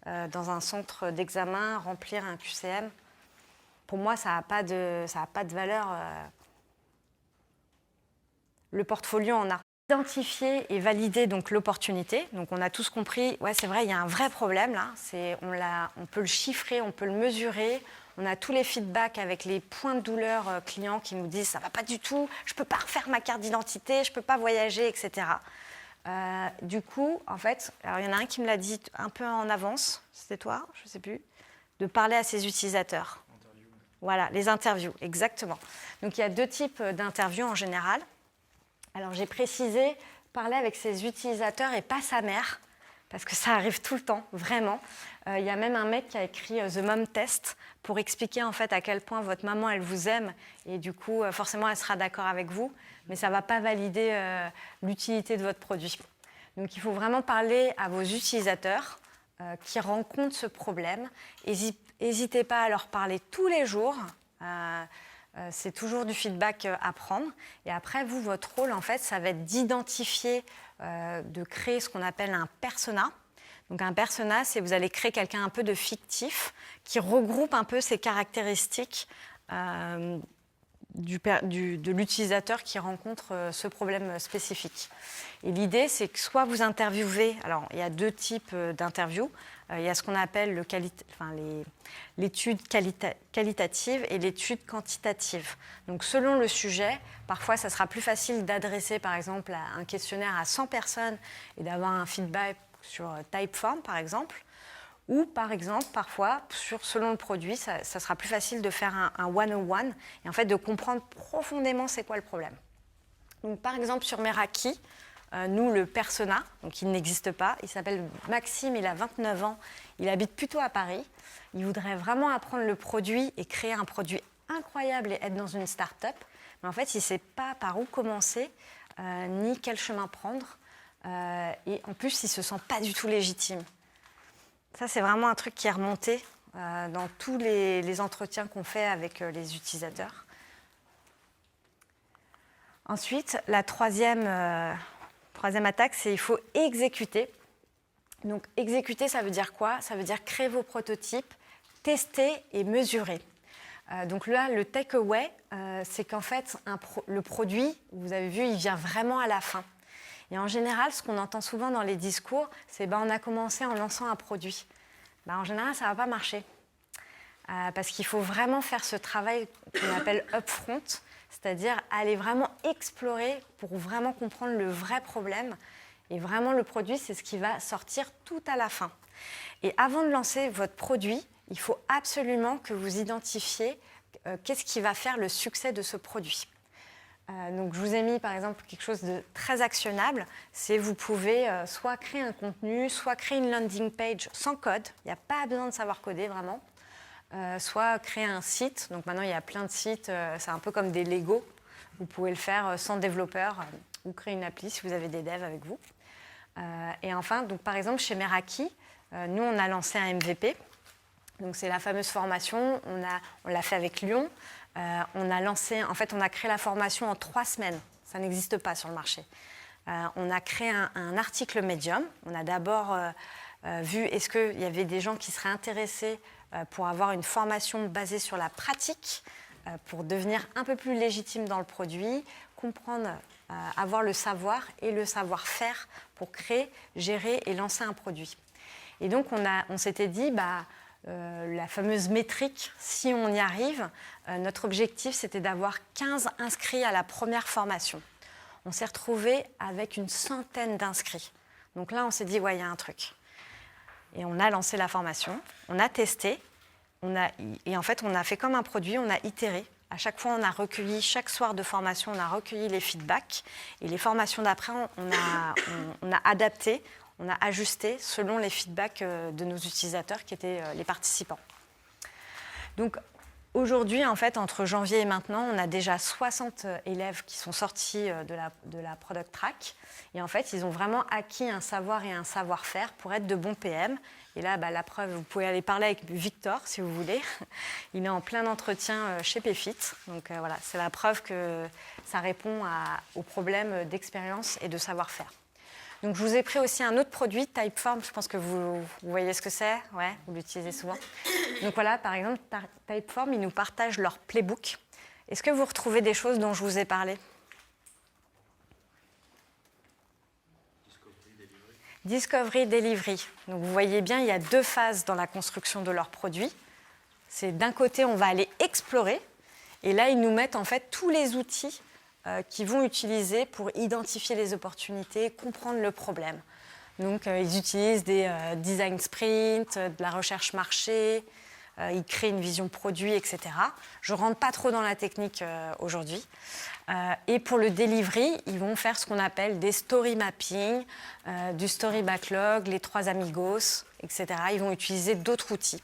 dans un centre d'examen, remplir un QCM. Pour moi, ça n'a pas de valeur. Le portfolio en a. Identifier et valider donc l'opportunité. Donc on a tous compris, ouais, c'est vrai, il y a un vrai problème là. On peut le chiffrer, on peut le mesurer. On a tous les feedbacks avec les points de douleur clients qui nous disent ça va pas du tout, je peux pas refaire ma carte d'identité, je peux pas voyager, etc. Du coup, en fait, alors il y en a un qui me l'a dit un peu en avance, c'était toi, je sais plus, de parler à ses utilisateurs. Voilà, les interviews, exactement. Donc, il y a 2 types d'interviews en général. Alors, j'ai précisé parler avec ses utilisateurs et pas sa mère, parce que ça arrive tout le temps, vraiment. Il y a même un mec qui a écrit The Mom Test pour expliquer en fait à quel point votre maman, elle vous aime et du coup, forcément, elle sera d'accord avec vous, mais ça ne va pas valider l'utilité de votre produit. Donc, il faut vraiment parler à vos utilisateurs qui rencontrent ce problème. N'hésitez pas à leur parler tous les jours. C'est toujours du feedback à prendre. Et après, vous, votre rôle, en fait, ça va être d'identifier, de créer ce qu'on appelle un persona. Donc un persona, c'est vous allez créer quelqu'un un peu de fictif qui regroupe un peu ces caractéristiques de l'utilisateur qui rencontre ce problème spécifique. Et l'idée, c'est que soit vous interviewez, alors il y a 2 types d'interviews, il y a ce qu'on appelle l'étude qualitative et l'étude quantitative. Donc selon le sujet, parfois ça sera plus facile d'adresser par exemple un questionnaire à 100 personnes et d'avoir un feedback sur Typeform par exemple, ou par exemple parfois selon le produit, ça sera plus facile de faire un one-on-one et en fait de comprendre profondément c'est quoi le problème. Donc par exemple sur Meraki, nous, le persona, donc il n'existe pas, il s'appelle Maxime, il a 29 ans, il habite plutôt à Paris. Il voudrait vraiment apprendre le produit et créer un produit incroyable et être dans une start-up. Mais en fait, il ne sait pas par où commencer, ni quel chemin prendre. Et en plus, il ne se sent pas du tout légitime. Ça, c'est vraiment un truc qui est remonté dans tous les entretiens qu'on fait avec les utilisateurs. Ensuite, la troisième attaque, c'est il faut exécuter. Donc exécuter, ça veut dire quoi? Ça veut dire créer vos prototypes, tester et mesurer. Donc là, le takeaway, c'est qu'en fait, le produit, vous avez vu, il vient vraiment à la fin. Et en général, ce qu'on entend souvent dans les discours, c'est on a commencé en lançant un produit. En général, ça ne va pas marcher. Parce qu'il faut vraiment faire ce travail qu'on appelle upfront, c'est-à-dire aller vraiment explorer pour vraiment comprendre le vrai problème. Et vraiment, le produit, c'est ce qui va sortir tout à la fin. Et avant de lancer votre produit, il faut absolument que vous identifiez qu'est-ce qui va faire le succès de ce produit. Donc, je vous ai mis, par exemple, quelque chose de très actionnable. C'est vous pouvez soit créer un contenu, soit créer une landing page sans code. Il n'y a pas besoin de savoir coder, vraiment. Soit créer un site. Donc maintenant, il y a plein de sites. C'est un peu comme des Lego. Vous pouvez le faire sans développeur ou créer une appli si vous avez des devs avec vous. Et enfin, donc, par exemple, chez Meraki, nous, on a lancé un MVP. Donc c'est la fameuse formation. On l'a fait avec Lyon. On a créé la formation en 3 semaines. Ça n'existe pas sur le marché. On a créé un article Medium. On a d'abord vu est-ce qu'il y avait des gens qui seraient intéressés pour avoir une formation basée sur la pratique, pour devenir un peu plus légitime dans le produit, comprendre, avoir le savoir et le savoir-faire pour créer, gérer et lancer un produit. Et donc, on s'était dit, la fameuse métrique, si on y arrive, notre objectif, c'était d'avoir 15 inscrits à la première formation. On s'est retrouvé avec une centaine d'inscrits. Donc là, on s'est dit, il y a un truc. Et on a lancé la formation, on a testé, et en fait, on a fait comme un produit, on a itéré. À chaque fois, on a recueilli, chaque soir de formation, on a recueilli les feedbacks. Et les formations d'après, on a adapté, on a ajusté selon les feedbacks de nos utilisateurs qui étaient les participants. Donc, aujourd'hui, en fait, entre janvier et maintenant, on a déjà 60 élèves qui sont sortis de la Product Track. Et en fait, ils ont vraiment acquis un savoir et un savoir-faire pour être de bons PM. Et là, la preuve, vous pouvez aller parler avec Victor, si vous voulez. Il est en plein entretien chez Payfit. Donc voilà, c'est la preuve que ça répond aux problèmes d'expérience et de savoir-faire. Donc, je vous ai pris aussi un autre produit, Typeform. Je pense que vous voyez ce que c'est. Ouais, vous l'utilisez souvent. Donc voilà, par exemple, Typeform, ils nous partagent leur playbook. Est-ce que vous retrouvez des choses dont je vous ai parlé? Discovery, Delivery. Donc vous voyez bien, il y a 2 phases dans la construction de leur produit. C'est d'un côté, on va aller explorer. Et là, ils nous mettent en fait tous les outils qu'ils vont utiliser pour identifier les opportunités, comprendre le problème. Donc, ils utilisent des design sprints, de la recherche marché, ils créent une vision produit, etc. Je ne rentre pas trop dans la technique aujourd'hui. Et pour le delivery, ils vont faire ce qu'on appelle des story mapping, du story backlog, les 3 amigos, etc. Ils vont utiliser d'autres outils.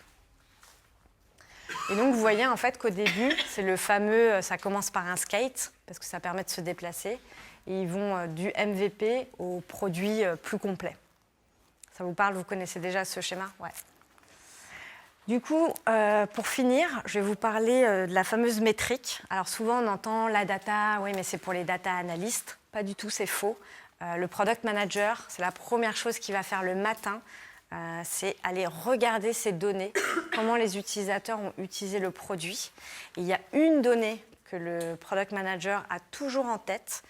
Et donc, vous voyez en fait qu'au début, c'est le fameux, ça commence par un skate, parce que ça permet de se déplacer, et ils vont du MVP au produit plus complet. Ça vous parle? Vous connaissez déjà ce schéma? Ouais. Du coup, pour finir, je vais vous parler de la fameuse métrique. Alors souvent, on entend la data, oui, mais c'est pour les data analystes. Pas du tout, c'est faux. Le product manager, c'est la première chose qu'il va faire le matin. c'est aller regarder ces données, comment les utilisateurs ont utilisé le produit. Et il y a une donnée que le product manager a toujours en tête,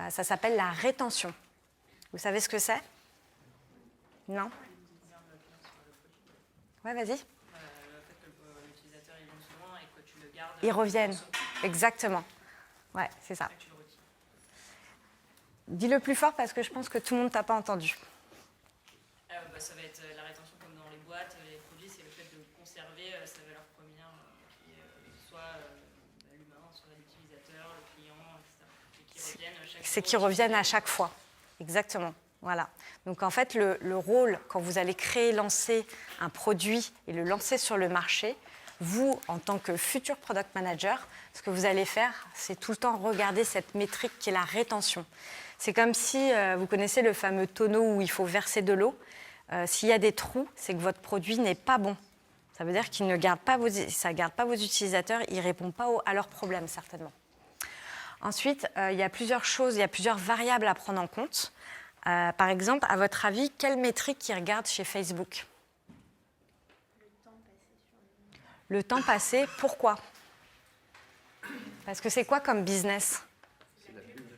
ça s'appelle la rétention. Vous savez ce que c'est? Non? Ouais, vas-y. L'utilisateur, il vient souvent et que tu le gardes. Ils reviennent, exactement. Ouais, c'est ça. Tu le retires. Dis-le plus fort parce que je pense que tout le monde t'a pas entendu. Ça va être la rétention comme dans les boîtes, les produits, c'est le fait de conserver sa valeur première, qui est soit l'humain, soit l'utilisateur, le client, etc. Et qui reviennent chaque C'est jour. qu'ils reviennent à chaque fois. Exactement. Voilà. Donc en fait, le rôle, quand vous allez créer, lancer un produit et le lancer sur le marché, vous, en tant que futur product manager, ce que vous allez faire, c'est tout le temps regarder cette métrique qui est la rétention. C'est comme si vous connaissez le fameux tonneau où il faut verser de l'eau. S'il y a des trous, c'est que votre produit n'est pas bon. Ça veut dire qu'il ne garde pas ça garde pas vos utilisateurs, il ne répond pas à leurs problèmes, certainement. Ensuite, il y a plusieurs choses, il y a plusieurs variables à prendre en compte. Par exemple, à votre avis, quelle métrique ils regardent chez Facebook? Le temps passé, pourquoi? Parce que c'est quoi comme business?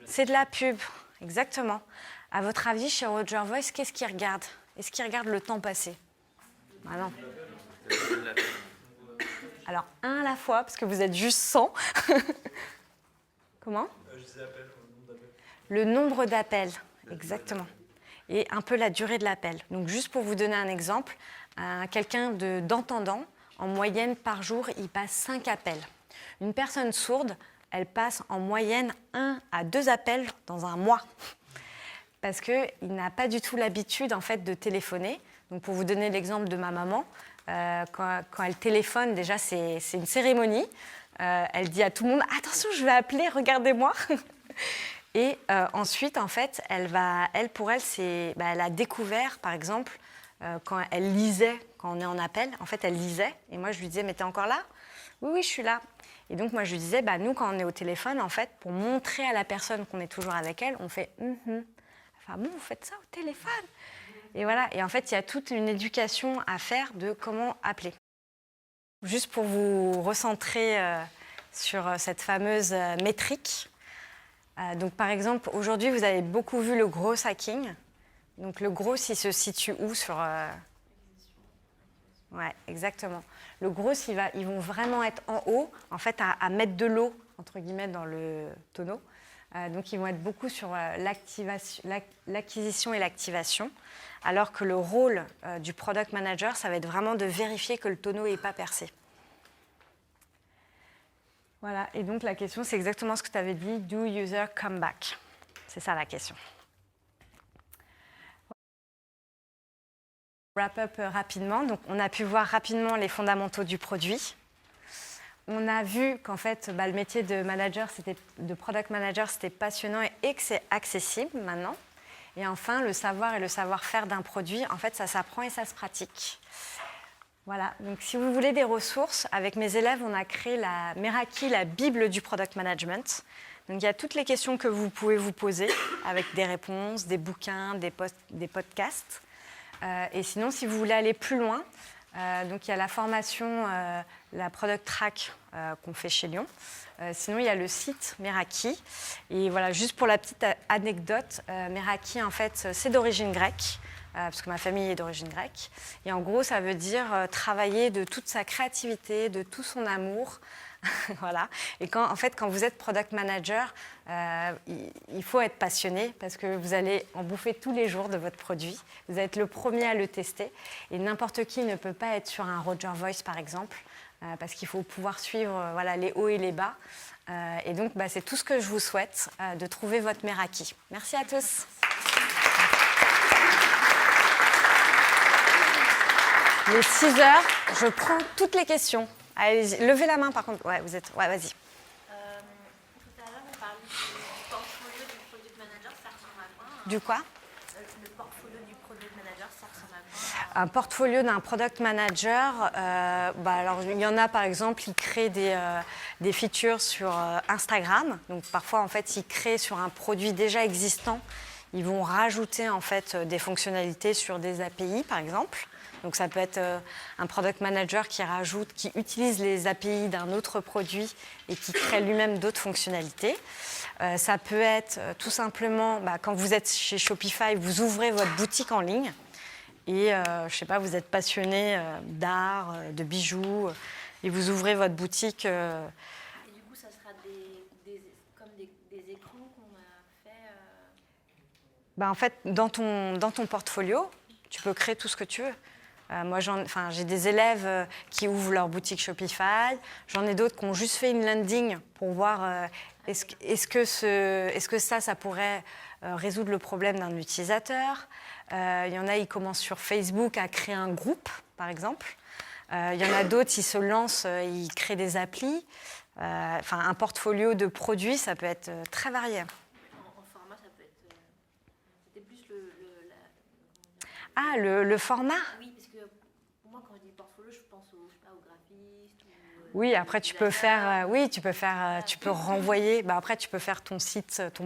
C'est de la pub, exactement. À votre avis, chez Roger Voice, qu'est-ce qu'ils regardent? Est-ce qu'ils regardent le temps passé? Ah non. Alors, un à la fois, parce que vous êtes juste 100. Comment? Le nombre d'appels, exactement. Et un peu la durée de l'appel. Donc, juste pour vous donner un exemple, quelqu'un d'entendant, en moyenne par jour, il passe 5 appels. Une personne sourde, elle passe en moyenne 1 à 2 appels dans un mois. Parce qu'il n'a pas du tout l'habitude en fait, de téléphoner. Donc, pour vous donner l'exemple de ma maman, quand elle téléphone, déjà, c'est une cérémonie. Elle dit à tout le monde « Attention, je vais appeler, regardez-moi !» Et ensuite, en fait, elle a découvert, par exemple, quand elle lisait, quand on est en appel, en fait, elle lisait. Et moi, je lui disais « Mais t'es encore là ?»« Oui, oui, je suis là. » Et donc, moi, je lui disais « Nous, quand on est au téléphone, en fait, pour montrer à la personne qu'on est toujours avec elle, on fait « Enfin bon, vous faites ça au téléphone ?» Et voilà. Et en fait, il y a toute une éducation à faire de comment appeler. Juste pour vous recentrer sur cette fameuse métrique. Donc, par exemple, aujourd'hui, vous avez beaucoup vu le growth hacking. Donc, le growth, il se situe où sur... Ouais, exactement. Le growth, ils vont vraiment être en haut, en fait, à mettre de l'eau, entre guillemets, dans le tonneau. Donc, ils vont être beaucoup sur l'acquisition et l'activation, alors que le rôle du product manager, ça va être vraiment de vérifier que le tonneau n'est pas percé. Voilà, et donc la question, c'est exactement ce que tu avais dit, do user come back? C'est ça la question. Wrap up rapidement. Donc, on a pu voir rapidement les fondamentaux du produit. On a vu qu'en fait, le métier de product manager, c'était passionnant et que c'est accessible maintenant. Et enfin, le savoir et le savoir-faire d'un produit, en fait, ça s'apprend et ça se pratique. Voilà. Donc, si vous voulez des ressources, avec mes élèves, on a créé la Meraki, la Bible du product management. Donc, il y a toutes les questions que vous pouvez vous poser avec des réponses, des bouquins, des podcasts. Et sinon, si vous voulez aller plus loin, donc il y a la formation, la Product Track qu'on fait chez Lyon. Sinon, il y a le site Meraki. Et voilà, juste pour la petite anecdote, Meraki, en fait, c'est d'origine grecque, parce que ma famille est d'origine grecque. Et en gros, ça veut dire travailler de toute sa créativité, de tout son amour. Voilà. Et quand vous êtes product manager, il faut être passionné parce que vous allez en bouffer tous les jours de votre produit. Vous allez être le premier à le tester. Et n'importe qui ne peut pas être sur un Roger Voice, par exemple, parce qu'il faut pouvoir suivre les hauts et les bas. Et donc, c'est tout ce que je vous souhaite, de trouver votre Meraki. Merci à tous. Il est 6 heures, je prends toutes les questions. Allez, levez la main par contre. Ouais, vous êtes. Ouais, vas-y. Tout à l'heure, on parlait du portfolio du product manager, ça ressemble à quoi? Du quoi? Le portfolio du product manager, ça ressemble à quoi? Un portfolio d'un product manager, alors il y en a par exemple, ils créent des features sur Instagram. Donc parfois, en fait, ils créent sur un produit déjà existant. Ils vont rajouter en fait des fonctionnalités sur des API, par exemple. Donc ça peut être un product manager qui utilise les API d'un autre produit et qui crée lui-même d'autres fonctionnalités. Ça peut être tout simplement, quand vous êtes chez Shopify, vous ouvrez votre boutique en ligne et, je ne sais pas, vous êtes passionné d'art, de bijoux, et vous ouvrez votre boutique. Et du coup, ça sera comme des écrans qu'on a fait. En fait, dans ton portfolio, tu peux créer tout ce que tu veux. Moi, j'ai des élèves qui ouvrent leur boutique Shopify. J'en ai d'autres qui ont juste fait une landing pour voir est-ce que ça pourrait résoudre le problème d'un utilisateur. Il y en a, ils commencent sur Facebook à créer un groupe, par exemple. Il y en a d'autres, ils se lancent, ils créent des applis. Un portfolio de produits, ça peut être très varié. En format, ça peut être. C'était plus le format. Oui, parce que pour moi, quand je dis portfolio, je pense au graphiste. Oui, après tu peux renvoyer. Après tu peux faire ton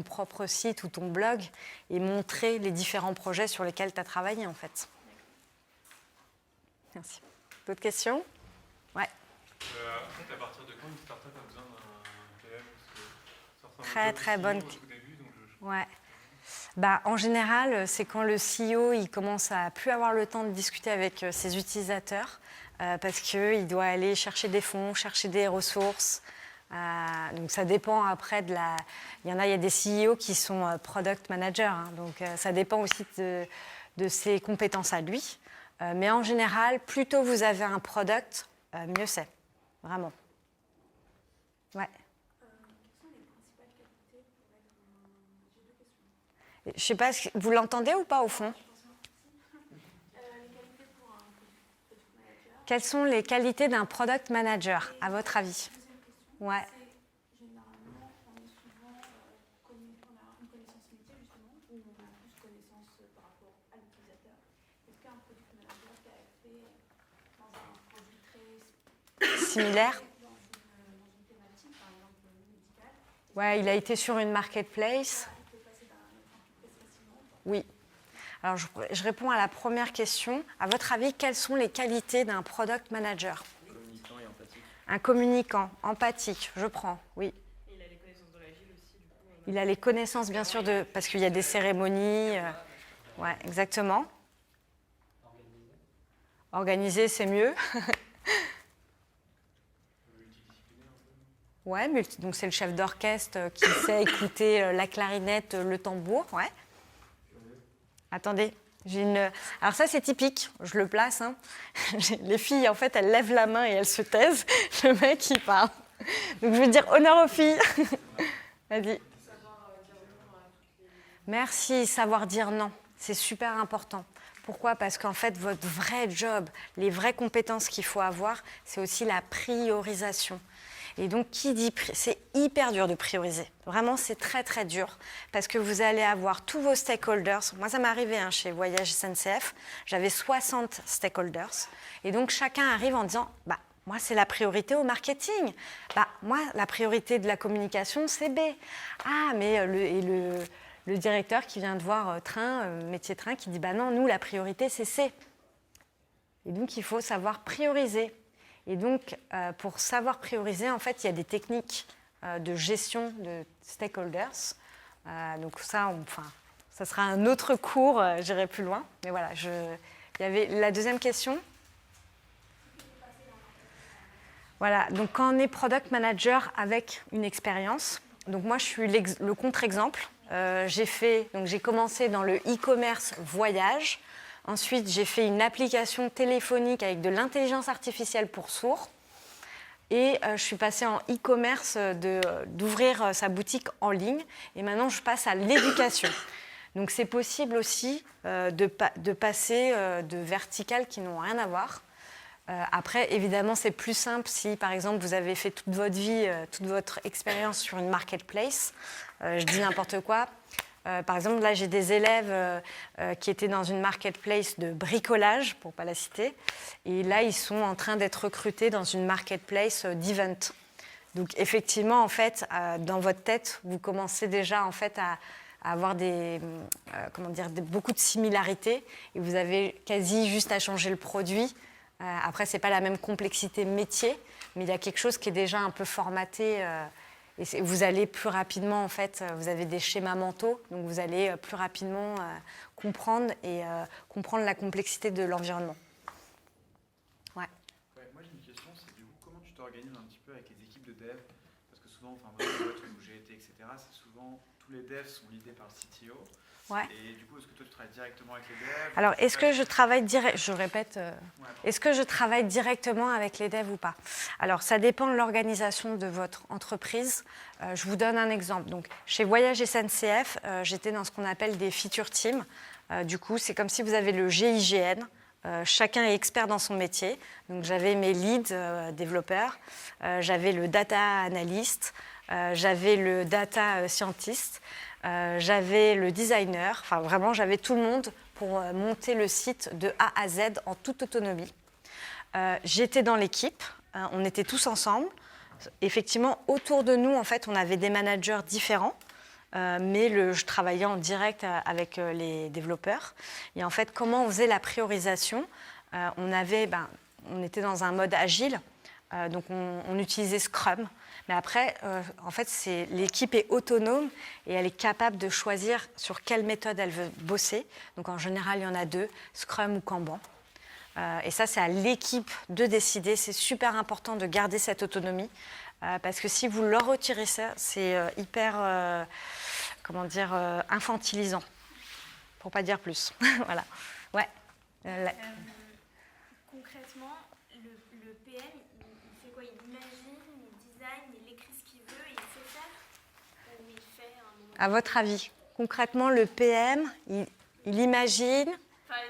propre site ou ton blog et montrer les différents projets sur lesquels tu as travaillé en fait. Merci. D'autres questions? Ouais. En fait, à partir de quand une startup a besoin d'un PM? Très bonne. Ouais. En général, c'est quand le CEO il commence à plus avoir le temps de discuter avec ses utilisateurs parce qu'il doit aller chercher des fonds, chercher des ressources. Donc ça dépend après il y a des CEO qui sont product managers, hein, donc ça dépend aussi de ses compétences à lui. Mais en général, plus tôt vous avez un product, mieux c'est. Vraiment. Ouais. Je ne sais pas, vous l'entendez ou pas au fond? Quelles sont les qualités d'un product manager, à votre avis? Ouais. Généralement, on est souvent on a une connaissance métier justement, où on a plus connaissance par rapport à l'utilisateur. Est-ce qu'un product manager qui a fait dans un produit très similaire? Dans une thématique, par exemple médicale? Ouais, il a été sur une marketplace. Il peut passer d'un marketplace facilement? Oui. Alors, je réponds à la première question. À votre avis, quelles sont les qualités d'un product manager? Communicant et empathique. Un communicant, empathique, je prends, oui. Et il a les connaissances de l'agile aussi, du coup. Il a les connaissances, bien sûr, parce qu'il y a des cérémonies. Ouais, exactement. Organiser, c'est mieux. Ouais, donc c'est le chef d'orchestre qui sait écouter la clarinette, le tambour, ouais. Attendez, alors ça c'est typique, je le place. Hein. Les filles, en fait, elles lèvent la main et elles se taisent. Le mec, il parle. Donc je vais dire honneur aux filles. Vas-y. Merci, savoir dire non. C'est super important. Pourquoi? Parce qu'en fait, votre vrai job, les vraies compétences qu'il faut avoir, c'est aussi la priorisation. Et donc, c'est hyper dur de prioriser. Vraiment, c'est très, très dur. Parce que vous allez avoir tous vos stakeholders. Moi, ça m'est arrivé chez Voyage SNCF. J'avais 60 stakeholders. Et donc, chacun arrive en disant, moi, c'est la priorité au marketing. Moi, la priorité de la communication, c'est B. Ah, mais le directeur qui vient de voir métier train, qui dit, non, nous, la priorité, c'est C. Et donc, il faut savoir prioriser. Et donc, pour savoir prioriser, en fait, il y a des techniques de gestion de stakeholders. Donc ça sera un autre cours, j'irai plus loin. Mais voilà, il y avait la deuxième question. Voilà, donc quand on est product manager avec une expérience, donc moi je suis le contre-exemple. J'ai commencé dans le e-commerce voyage. Ensuite, j'ai fait une application téléphonique avec de l'intelligence artificielle pour sourds. Et je suis passée en e-commerce d'ouvrir sa boutique en ligne. Et maintenant, je passe à l'éducation. Donc, c'est possible aussi de passer de verticales qui n'ont rien à voir. Après, évidemment, c'est plus simple si, par exemple, vous avez fait toute votre vie, toute votre expérience sur une marketplace. Je dis n'importe quoi. Par exemple, là, j'ai des élèves qui étaient dans une marketplace de bricolage, pour ne pas la citer. Et là, ils sont en train d'être recrutés dans une marketplace d'event. Donc, effectivement, en fait, dans votre tête, vous commencez déjà en fait, à à avoir beaucoup de similarités et vous avez quasi juste à changer le produit. Après, ce n'est pas la même complexité métier, mais il y a quelque chose qui est déjà un peu formaté. Et vous allez plus rapidement, en fait, vous avez des schémas mentaux, donc vous allez plus rapidement comprendre la complexité de l'environnement. Ouais, moi j'ai une question, c'est du coup comment tu t'organises un petit peu avec les équipes de dev? Parce que souvent, enfin moi, les boîtes où j'ai été, etc., c'est souvent tous les devs sont leadés par le CTO. Ouais. Et du coup, est-ce que toi tu travailles directement avec les devs? Alors, est-ce que je travaille est-ce que je travaille directement avec les devs ou pas? Alors, ça dépend de l'organisation de votre entreprise. Je vous donne un exemple. Donc, chez Voyage SNCF, j'étais dans ce qu'on appelle des feature teams. Du coup, c'est comme si vous avez le GIGN. Chacun est expert dans son métier. Donc, j'avais mes leads développeurs, j'avais le data analyst, j'avais le data scientist, j'avais le designer. Enfin, vraiment, j'avais tout le monde pour monter le site de A à Z en toute autonomie. J'étais dans l'équipe, on était tous ensemble. Effectivement, autour de nous, en fait, on avait des managers différents. Mais je travaillais en direct avec les développeurs. Et en fait, comment on faisait la priorisation? On était dans un mode agile, donc on utilisait Scrum. Mais après, en fait, l'équipe est autonome et elle est capable de choisir sur quelle méthode elle veut bosser. Donc en général, il y en a deux, Scrum ou Kanban. Et ça, c'est à l'équipe de décider. C'est super important de garder cette autonomie. Parce que si vous leur retirez ça, c'est hyper, infantilisant, pour pas dire plus. Voilà. Ouais. Concrètement, le PM, il fait quoi? Il imagine, il design, il écrit ce qu'il veut, il sait faire? Ou il fait un moment... À votre avis, concrètement, le PM, il imagine, Enfin,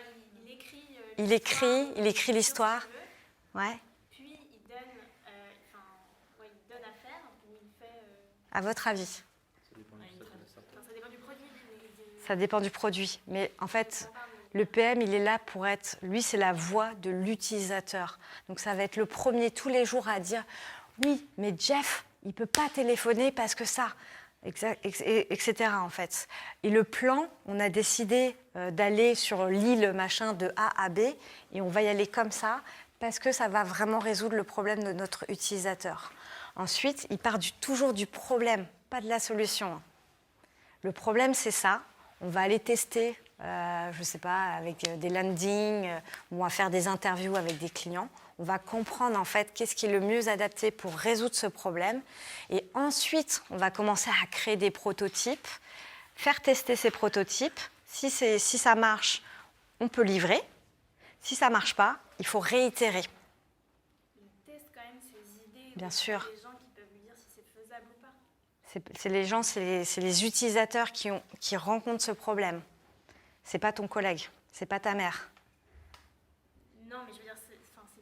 il écrit l'histoire. Ouais. À votre avis? Ça dépend du produit. Ça dépend du produit. Mais en fait, le PM, il est là pour être... Lui, c'est la voix de l'utilisateur. Donc, ça va être le premier tous les jours à dire « Oui, mais Jeff, il ne peut pas téléphoner parce que ça... » etc. en fait. Et le plan, on a décidé d'aller sur l'île machin de A à B et on va y aller comme ça parce que ça va vraiment résoudre le problème de notre utilisateur. Ensuite, il part toujours du problème, pas de la solution. Le problème, c'est ça. On va aller tester, je ne sais pas, avec des landings, on va faire des interviews avec des clients. On va comprendre en fait qu'est-ce qui est le mieux adapté pour résoudre ce problème. Et ensuite, on va commencer à créer des prototypes, faire tester ces prototypes. Si ça marche, on peut livrer. Si ça ne marche pas, il faut réitérer. Il teste quand même ses idées. Bien sûr. Les gens qui peuvent lui dire si c'est faisable ou pas. C'est les utilisateurs qui rencontrent ce problème. C'est pas ton collègue, c'est pas ta mère. Non, mais je veux dire, c'est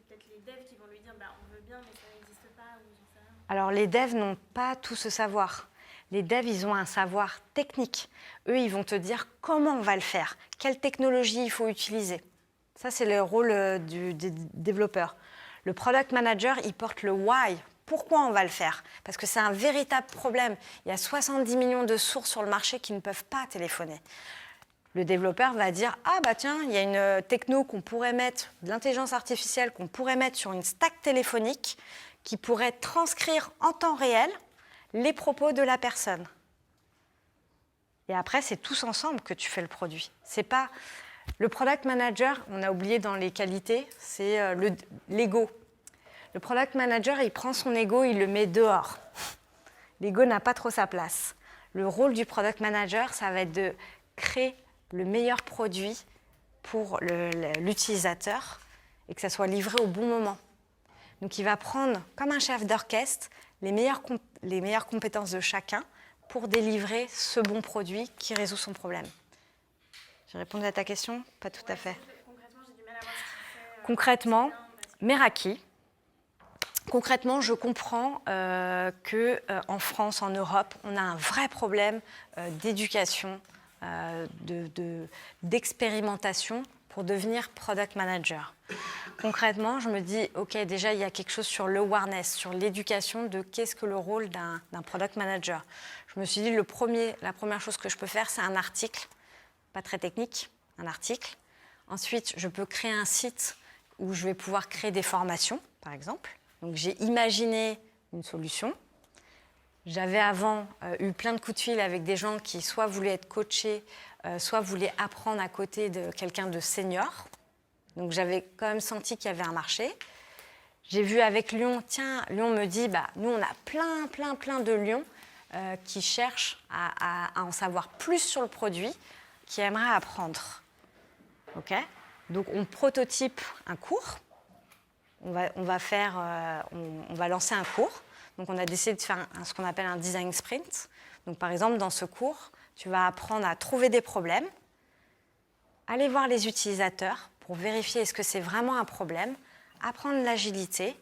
peut-être les devs qui vont lui dire on veut bien, mais ça n'existe pas, ou j'en sais rien. Alors, les devs n'ont pas tout ce savoir. Les devs, ils ont un savoir technique. Eux, ils vont te dire comment on va le faire, quelle technologie il faut utiliser. Ça, c'est le rôle du développeur. Le product manager, il porte le why. Pourquoi on va le faire? Parce que c'est un véritable problème. Il y a 70 millions de sources sur le marché qui ne peuvent pas téléphoner. Le développeur va dire « Ah bah tiens, il y a une techno qu'on pourrait mettre, de l'intelligence artificielle qu'on pourrait mettre sur une stack téléphonique qui pourrait transcrire en temps réel les propos de la personne. » Et après, c'est tous ensemble que tu fais le produit. C'est pas... Le product manager, on a oublié dans les qualités, c'est l'ego. Le product manager, il prend son ego, il le met dehors. L'ego n'a pas trop sa place. Le rôle du product manager, ça va être de créer le meilleur produit pour l'utilisateur et que ça soit livré au bon moment. Donc, il va prendre, comme un chef d'orchestre, les meilleures compétences de chacun pour délivrer ce bon produit qui résout son problème. J'ai répondu à ta question? Pas tout à fait. Concrètement, j'ai du mal à voir ce qu'il fait. Concrètement, Meraki. Concrètement, je comprends qu'en France, en Europe, on a un vrai problème d'éducation, d'expérimentation pour devenir product manager. Concrètement, je me dis, OK, déjà, il y a quelque chose sur l'awareness, sur l'éducation de qu'est-ce que le rôle d'un product manager. Je me suis dit, la première chose que je peux faire, c'est un article, pas très technique, un article. Ensuite, je peux créer un site où je vais pouvoir créer des formations, par exemple. Donc, j'ai imaginé une solution. J'avais avant eu plein de coups de fil avec des gens qui soit voulaient être coachés, soit voulaient apprendre à côté de quelqu'un de senior. Donc, j'avais quand même senti qu'il y avait un marché. J'ai vu avec Lyon, tiens, Lyon me dit, nous, on a plein de Lyon qui cherchent à en savoir plus sur le produit, qui aimeraient apprendre. OK ? Donc, on prototype un cours. On va lancer un cours. Donc, on a décidé de faire ce qu'on appelle un design sprint. Donc, par exemple, dans ce cours, tu vas apprendre à trouver des problèmes, aller voir les utilisateurs pour vérifier est-ce que c'est vraiment un problème, apprendre l'agilité,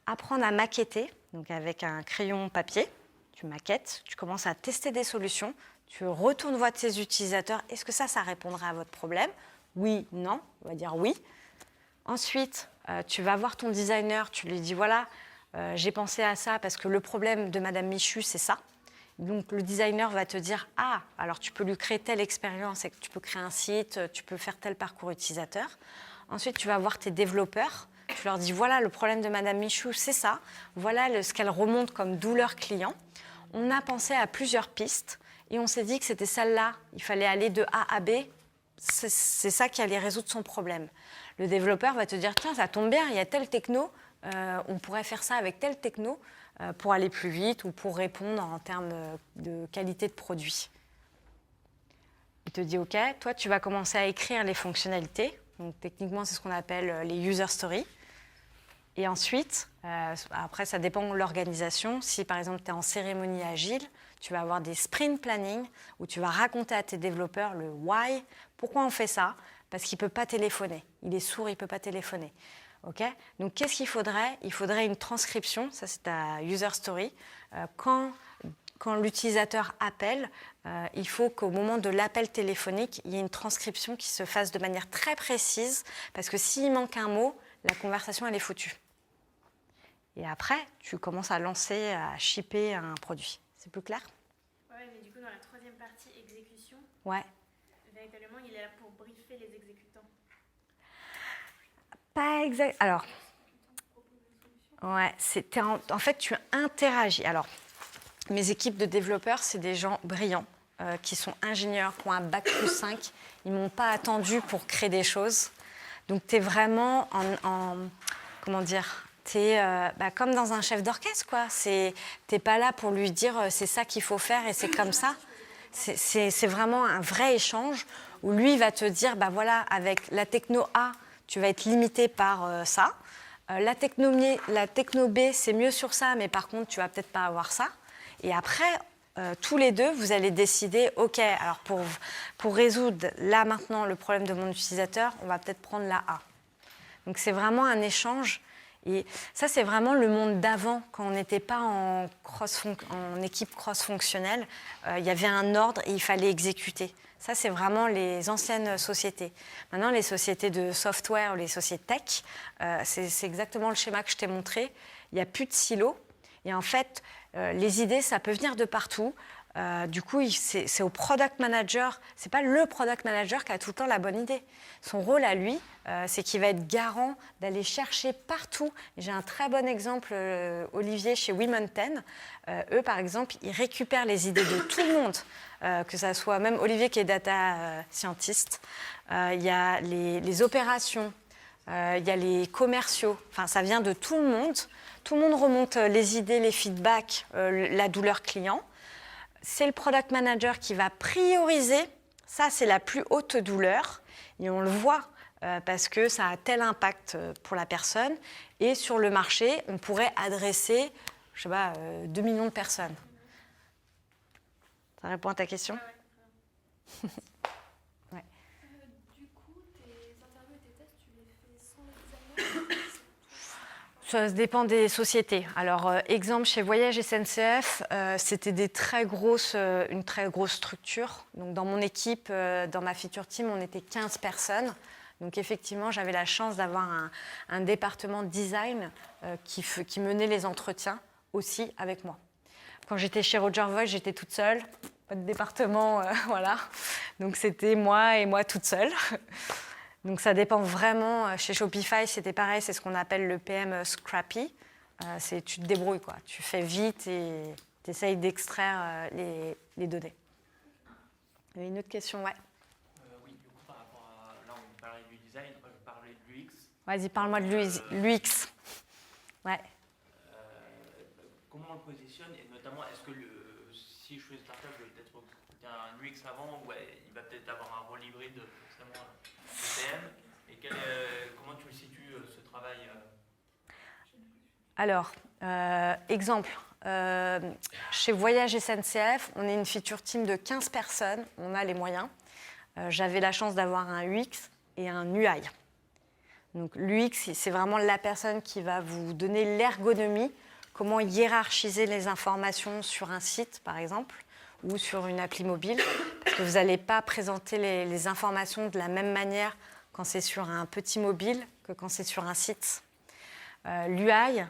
apprendre à maqueter, donc avec un crayon papier, tu maquettes, tu commences à tester des solutions, tu retournes voir tes utilisateurs, est-ce que ça répondra à votre problème ? Oui, non, on va dire oui. Ensuite, tu vas voir ton designer, tu lui dis voilà, j'ai pensé à ça parce que le problème de Madame Michu, c'est ça. Donc, le designer va te dire ah, alors tu peux lui créer telle expérience, et que tu peux créer un site, tu peux faire tel parcours utilisateur. Ensuite, tu vas voir tes développeurs, tu leur dis voilà, le problème de Madame Michu, c'est ça. Voilà ce qu'elle remonte comme douleur client. On a pensé à plusieurs pistes et on s'est dit que c'était celle-là. Il fallait aller de A à B. C'est ça qui allait résoudre son problème. Le développeur va te dire tiens, ça tombe bien, il y a telle techno, on pourrait faire ça avec telle techno pour aller plus vite ou pour répondre en termes de qualité de produit. Il te dit ok, toi tu vas commencer à écrire les fonctionnalités. Donc techniquement, c'est ce qu'on appelle les user stories. Et ensuite, après, ça dépend de l'organisation. Si par exemple tu es en cérémonie agile, tu vas avoir des sprint planning où tu vas raconter à tes développeurs le why, pourquoi on fait ça, parce qu'il ne peut pas téléphoner. Il est sourd, il ne peut pas téléphoner. Okay ? Donc, qu'est-ce qu'il faudrait ? Il faudrait une transcription, ça c'est ta user story. Quand l'utilisateur appelle, il faut qu'au moment de l'appel téléphonique, il y ait une transcription qui se fasse de manière très précise, parce que s'il manque un mot, la conversation elle est foutue. Et après, tu commences à lancer, à shipper un produit. C'est plus clair ? Oui, mais du coup, dans la troisième partie, exécution, ouais. Véritablement, il est là pour briefer les exécutants. Pas exact. Alors, ouais, en fait, tu interagis. Alors, mes équipes de développeurs, c'est des gens brillants, qui sont ingénieurs, qui ont un bac +5. Ils ne m'ont pas attendu pour créer des choses. Donc, tu es vraiment comment dire, tu es comme dans un chef d'orchestre, quoi. Tu n'es pas là pour lui dire c'est ça qu'il faut faire et c'est comme ça. C'est vraiment un vrai échange où lui va te dire voilà, avec la techno A, tu vas être limité par ça. La techno B, c'est mieux sur ça, mais par contre, tu vas peut-être pas avoir ça. Et après, tous les deux, vous allez décider, OK, alors pour résoudre là maintenant le problème de mon utilisateur, on va peut-être prendre la A. Donc c'est vraiment un échange. Et ça, c'est vraiment le monde d'avant, quand on n'était pas en équipe cross-fonctionnelle. Il y avait un ordre et il fallait exécuter. Ça, c'est vraiment les anciennes sociétés. Maintenant, les sociétés de software, les sociétés tech, c'est exactement le schéma que je t'ai montré. Il n'y a plus de silos. Et en fait, les idées, ça peut venir de partout. Du coup, c'est au product manager. Ce n'est pas le product manager qui a tout le temps la bonne idée. Son rôle à lui, c'est qu'il va être garant d'aller chercher partout. J'ai un très bon exemple, Olivier, chez Women 10. Eux, par exemple, ils récupèrent les idées de tout le monde, que ça soit même Olivier qui est data scientist. Il y a les opérations, il y a les commerciaux. Enfin, ça vient de tout le monde. Tout le monde remonte les idées, les feedbacks, la douleur client. C'est le product manager qui va prioriser. Ça, c'est la plus haute douleur. Et on le voit parce que ça a tel impact pour la personne. Et sur le marché, on pourrait adresser, je sais pas, 2 millions de personnes. Ça répond à ta question ? Ouais. Du coup, tes interviews et tes tests, tu les fais sans le designer ? Ça dépend des sociétés. Alors, exemple, chez Voyage SNCF, c'était une très grosse structure. Donc, dans mon équipe, dans ma feature team, on était 15 personnes. Donc effectivement, j'avais la chance d'avoir un département design qui menait les entretiens aussi avec moi. Quand j'étais chez Roger Voice, j'étais toute seule, pas de département, voilà. Donc c'était moi et moi toute seule. Donc ça dépend vraiment. Chez Shopify, c'était pareil, c'est ce qu'on appelle le PM scrappy. Tu te débrouilles, quoi. Tu fais vite et tu essayes d'extraire les données. Il y avait une autre question, ouais. Oui, du coup, par rapport à... Là, on parlait du design, moi, je parlais de l'UX. Vas-y, parle-moi de l'UX. Ouais. Comment on le positionne et notamment, est-ce que si je fais une startup, je vais peut-être recruter un UX avant ou il va peut-être avoir un rôle hybride forcément de PM et comment tu le situes ce travail Alors, exemple, chez Voyage SNCF, on est une feature team de 15 personnes, on a les moyens. J'avais la chance d'avoir un UX et un UI. Donc l'UX, c'est vraiment la personne qui va vous donner l'ergonomie, comment hiérarchiser les informations sur un site, par exemple, ou sur une appli mobile, parce que vous n'allez pas présenter les informations de la même manière quand c'est sur un petit mobile que quand c'est sur un site. L'UI,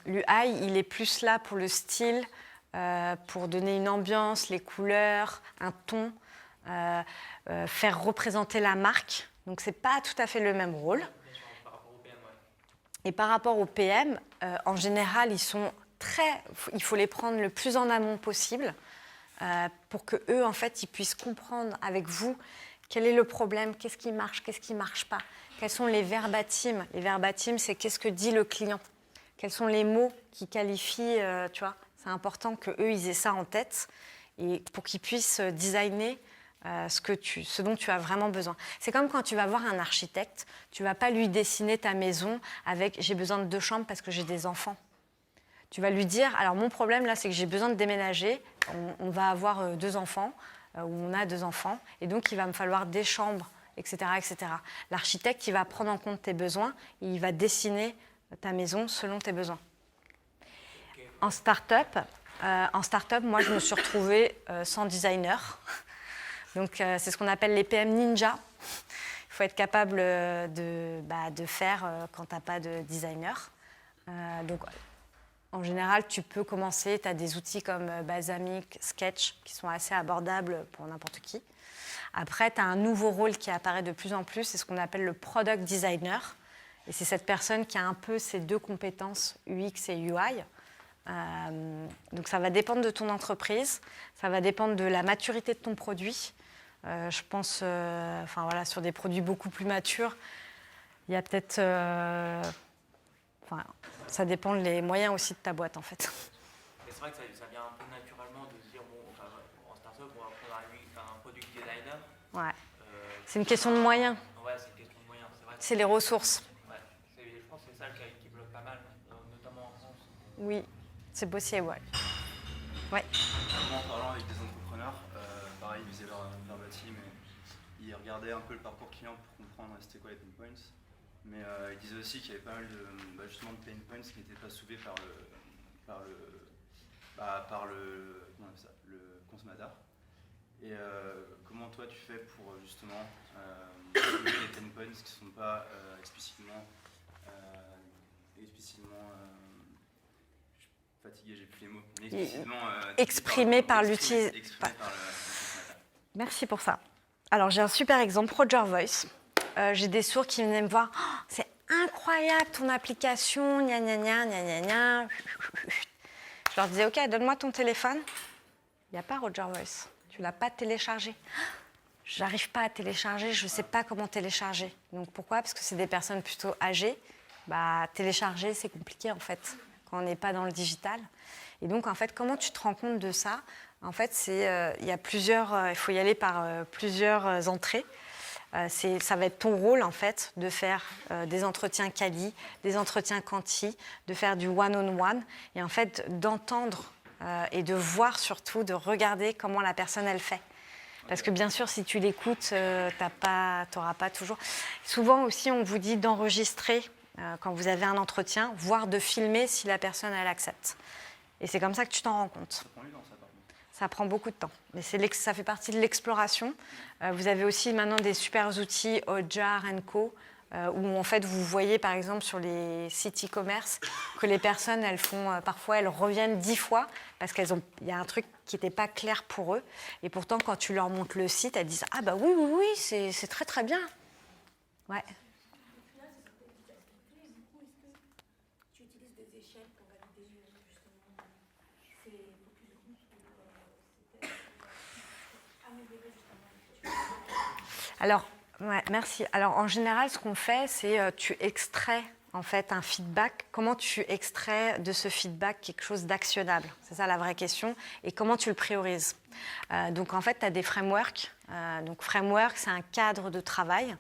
il est plus là pour le style, pour donner une ambiance, les couleurs, un ton, faire représenter la marque. Donc, ce n'est pas tout à fait le même rôle. Et par rapport au PM, en général, il faut les prendre le plus en amont possible pour qu'eux, en fait, ils puissent comprendre avec vous quel est le problème, qu'est-ce qui marche pas, quels sont les verbatims. Les verbatims, c'est qu'est-ce que dit le client, quels sont les mots qui qualifient, tu vois. C'est important qu'eux, ils aient ça en tête et pour qu'ils puissent designer ce dont tu as vraiment besoin. C'est comme quand tu vas voir un architecte, tu ne vas pas lui dessiner ta maison avec « j'ai besoin de 2 chambres parce que j'ai des enfants ». Tu vas lui dire « alors mon problème là, c'est que j'ai besoin de déménager, on va avoir 2 enfants, ou on a 2 enfants, et donc il va me falloir des chambres, etc. etc. » L'architecte, il va prendre en compte tes besoins et il va dessiner ta maison selon tes besoins. En start-up, moi je me suis retrouvée sans designer. Donc, c'est ce qu'on appelle les PM ninja. Il faut être capable de faire quand tu n'as pas de designer. Donc, en général, tu peux commencer. Tu as des outils comme Balsamiq, Sketch, qui sont assez abordables pour n'importe qui. Après, tu as un nouveau rôle qui apparaît de plus en plus. C'est ce qu'on appelle le product designer. Et c'est cette personne qui a un peu ces 2 compétences, UX et UI. Donc, ça va dépendre de ton entreprise. Ça va dépendre de la maturité de ton produit. Je pense, sur des produits beaucoup plus matures, il y a peut-être, ça dépend des moyens aussi de ta boîte en fait. Et c'est vrai que ça vient un peu naturellement de se dire en start-up, on va prendre un product designer. Ouais. C'est une question de moyens. Ouais, c'est une question de moyens. C'est vrai. C'est les ressources. Ouais. Je pense que c'est ça qui bloque pas mal, notamment en France. Oui, c'est possible, ouais. Ouais. En parlant avec des entrepreneurs, pareil, ils faisaient leur verbatim et ils regardaient un peu le parcours client pour comprendre c'était quoi les pain points. Mais ils disaient aussi qu'il y avait pas mal de, justement de pain points qui n'étaient pas soulevés par le consommateur. Et comment toi tu fais pour justement soulever les pain points qui ne sont pas explicitement fatigué, j'ai plus les mots. Exprimé par l'utilisateur. Merci pour ça. Alors, j'ai un super exemple, Roger Voice. J'ai des sourds qui venaient me voir. Oh, c'est incroyable ton application, gna gna gna gna gna gna. Je leur disais, OK, donne-moi ton téléphone. Il n'y a pas Roger Voice. Tu ne l'as pas téléchargé. Je n'arrive pas à télécharger, je ne sais pas comment télécharger. Donc, pourquoi ? Parce que c'est des personnes plutôt âgées. Télécharger, c'est compliqué, en fait, quand on n'est pas dans le digital. Et donc, en fait, comment tu te rends compte de ça ? En fait, il faut y aller par plusieurs entrées. Ça va être ton rôle, en fait, de faire des entretiens quali, des entretiens quanti, de faire du one-on-one, et en fait, d'entendre et de voir surtout, de regarder comment la personne, elle fait. Parce que bien sûr, si tu l'écoutes, tu n'auras pas toujours... Souvent aussi, on vous dit d'enregistrer quand vous avez un entretien, voire de filmer si la personne, elle accepte. Et c'est comme ça que tu t'en rends compte. Ça prend beaucoup de temps. Mais ça fait partie de l'exploration. Vous avez aussi maintenant des super outils, Hotjar & Co, où en fait vous voyez par exemple sur les sites e-commerce que les personnes parfois elles reviennent 10 fois parce qu'il y a un truc qui n'était pas clair pour eux et pourtant quand tu leur montres le site elles disent ah bah oui c'est très très bien. Ouais. Tu utilises des échelles pour valider justement ces focus group ou améliorer justement. Alors ouais, merci. Alors en général, ce qu'on fait, c'est tu extrais en fait un feedback. Comment tu extrais de ce feedback quelque chose d'actionnable? C'est ça la vraie question. Et comment tu le priorises? Donc en fait, tu as des frameworks. Donc framework, c'est un cadre de travail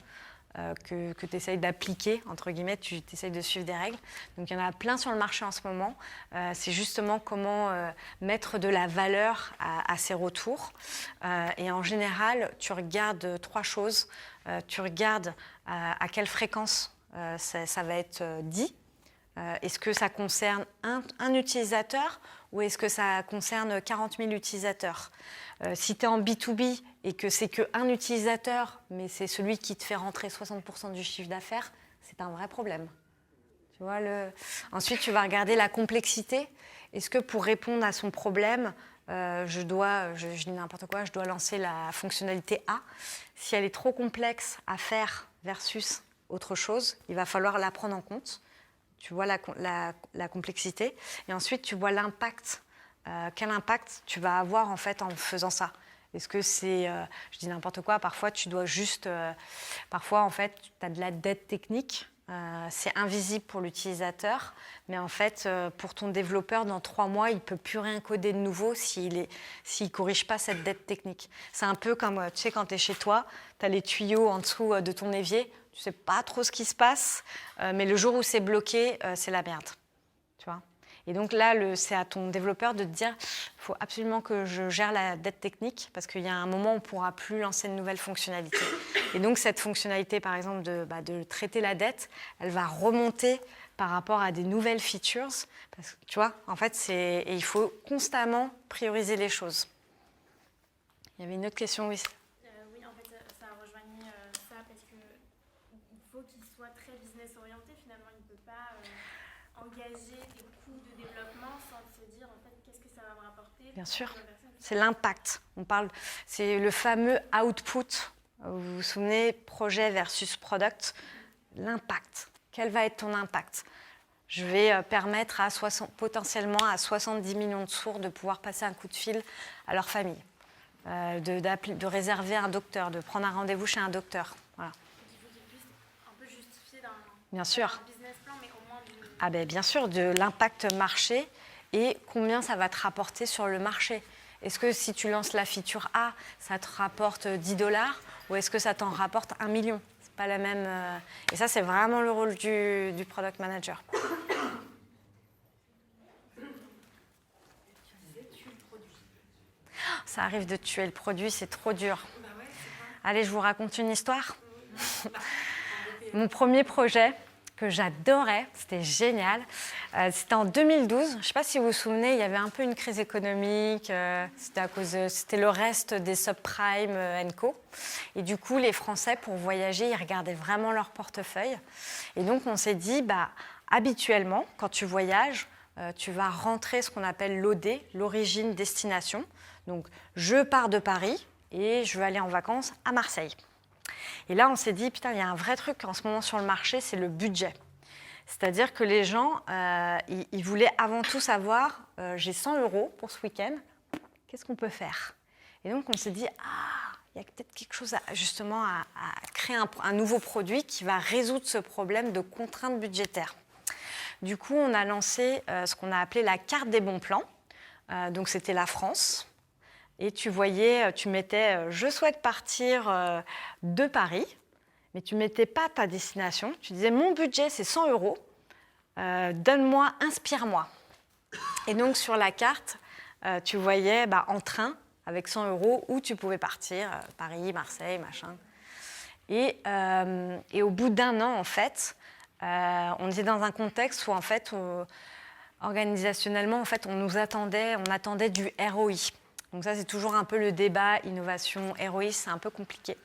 que tu essayes d'appliquer, entre guillemets, tu essayes de suivre des règles. Donc il y en a plein sur le marché en ce moment. C'est justement comment mettre de la valeur à ces retours. Et en général, tu regardes 3 choses. Tu regardes à quelle fréquence ça va être dit. Est-ce que ça concerne un utilisateur ou est-ce que ça concerne 40 000 utilisateurs? Si tu es en B2B et que c'est qu'un utilisateur, mais c'est celui qui te fait rentrer 60% du chiffre d'affaires, c'est un vrai problème. Tu vois, Ensuite, tu vas regarder la complexité. Est-ce que pour répondre à son problème, je dis n'importe quoi, je dois lancer la fonctionnalité A. Si elle est trop complexe à faire versus autre chose, il va falloir la prendre en compte. Tu vois la complexité. Et ensuite, tu vois l'impact. Quel impact tu vas avoir en fait en faisant ça? Est-ce que c'est, je dis n'importe quoi, parfois tu dois juste, parfois en fait tu as de la dette technique, c'est invisible pour l'utilisateur, mais en fait pour ton développeur dans 3 mois il ne peut plus rien coder de nouveau s'il ne corrige pas cette dette technique. C'est un peu comme, tu sais, quand tu es chez toi, tu as les tuyaux en dessous de ton évier, tu ne sais pas trop ce qui se passe, mais le jour où c'est bloqué, c'est la merde. Tu vois? Et donc là, c'est à ton développeur de te dire il faut absolument que je gère la dette technique parce qu'il y a un moment où on ne pourra plus lancer de nouvelles fonctionnalités. Et donc cette fonctionnalité, par exemple, de traiter la dette, elle va remonter par rapport à des nouvelles features. Parce que, tu vois, en fait, et il faut constamment prioriser les choses. Il y avait une autre question, oui. Oui, en fait, ça rejoignait ça parce qu'il faut qu'il soit très business orienté. Finalement, il ne peut pas engager des coûts de développement sans se dire en fait qu'est-ce que ça va me rapporter. Bien sûr, c'est l'impact. C'est le fameux output. Vous vous souvenez, projet versus product. L'impact. Quel va être ton impact? Je vais permettre potentiellement à 70 millions de sourds de pouvoir passer un coup de fil à leur famille, de réserver un docteur, de prendre un rendez-vous chez un docteur. Voilà. Il faut qu'il puisse un peu justifier Bien sûr. un business plan, mais au moins du... Ah ben, bien sûr, de l'impact marché et combien ça va te rapporter sur le marché. Est-ce que si tu lances la feature A, ça te rapporte $10 ou est-ce que ça t'en rapporte 1 million? C'est pas la même. Et ça, c'est vraiment le rôle du product manager. Ça arrive de tuer le produit, c'est trop dur. Allez, je vous raconte une histoire. Mon premier projet que j'adorais, c'était génial. C'était en 2012. Je ne sais pas si vous vous souvenez, il y avait un peu une crise économique. C'était le reste des subprimes &co. Et du coup, les Français, pour voyager, ils regardaient vraiment leur portefeuille. Et donc, on s'est dit, habituellement, quand tu voyages, tu vas rentrer ce qu'on appelle l'OD, l'origine-destination. Donc, je pars de Paris et je veux aller en vacances à Marseille. Et là, on s'est dit, putain, il y a un vrai truc en ce moment sur le marché, c'est le budget. C'est-à-dire que les gens, ils voulaient avant tout savoir, j'ai 100 € pour ce week-end, qu'est-ce qu'on peut faire? Et donc, on s'est dit, il y a peut-être quelque chose à créer un nouveau produit qui va résoudre ce problème de contraintes budgétaires. Du coup, on a lancé ce qu'on a appelé la carte des bons plans. Donc, c'était la France. Et tu voyais, tu mettais « je souhaite partir de Paris », mais tu ne mettais pas ta destination. Tu disais « mon budget, c'est 100 €, donne-moi, inspire-moi ». Et donc, sur la carte, tu voyais en train, avec 100 € où tu pouvais partir, Paris, Marseille, machin. Et au bout d'1 an, en fait, on était dans un contexte où, en fait, organisationnellement, en fait, on attendait du ROI. Donc ça, c'est toujours un peu le débat, innovation, héroïsme, c'est un peu compliqué.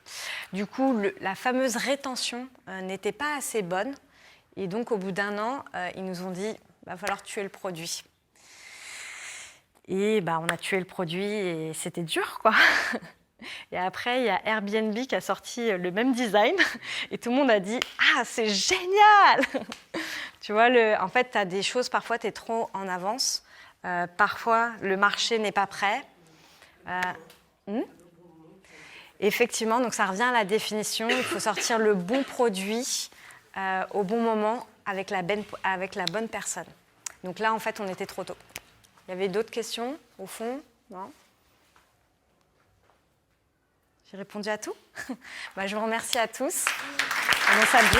Du coup, la fameuse rétention n'était pas assez bonne. Et donc, au bout d'1 an, ils nous ont dit, va falloir tuer le produit. Et on a tué le produit et c'était dur, quoi. Et après, il y a Airbnb qui a sorti le même design et tout le monde a dit « Ah, c'est génial !» Tu vois, en fait, tu as des choses, parfois, tu es trop en avance. Parfois, le marché n'est pas prêt. Effectivement, donc ça revient à la définition. Il faut sortir le bon produit au bon moment avec la bonne personne. Donc là, en fait, on était trop tôt. Il y avait d'autres questions, au fond? Non? J'ai répondu à tout. Je vous remercie à tous. Bon samedi.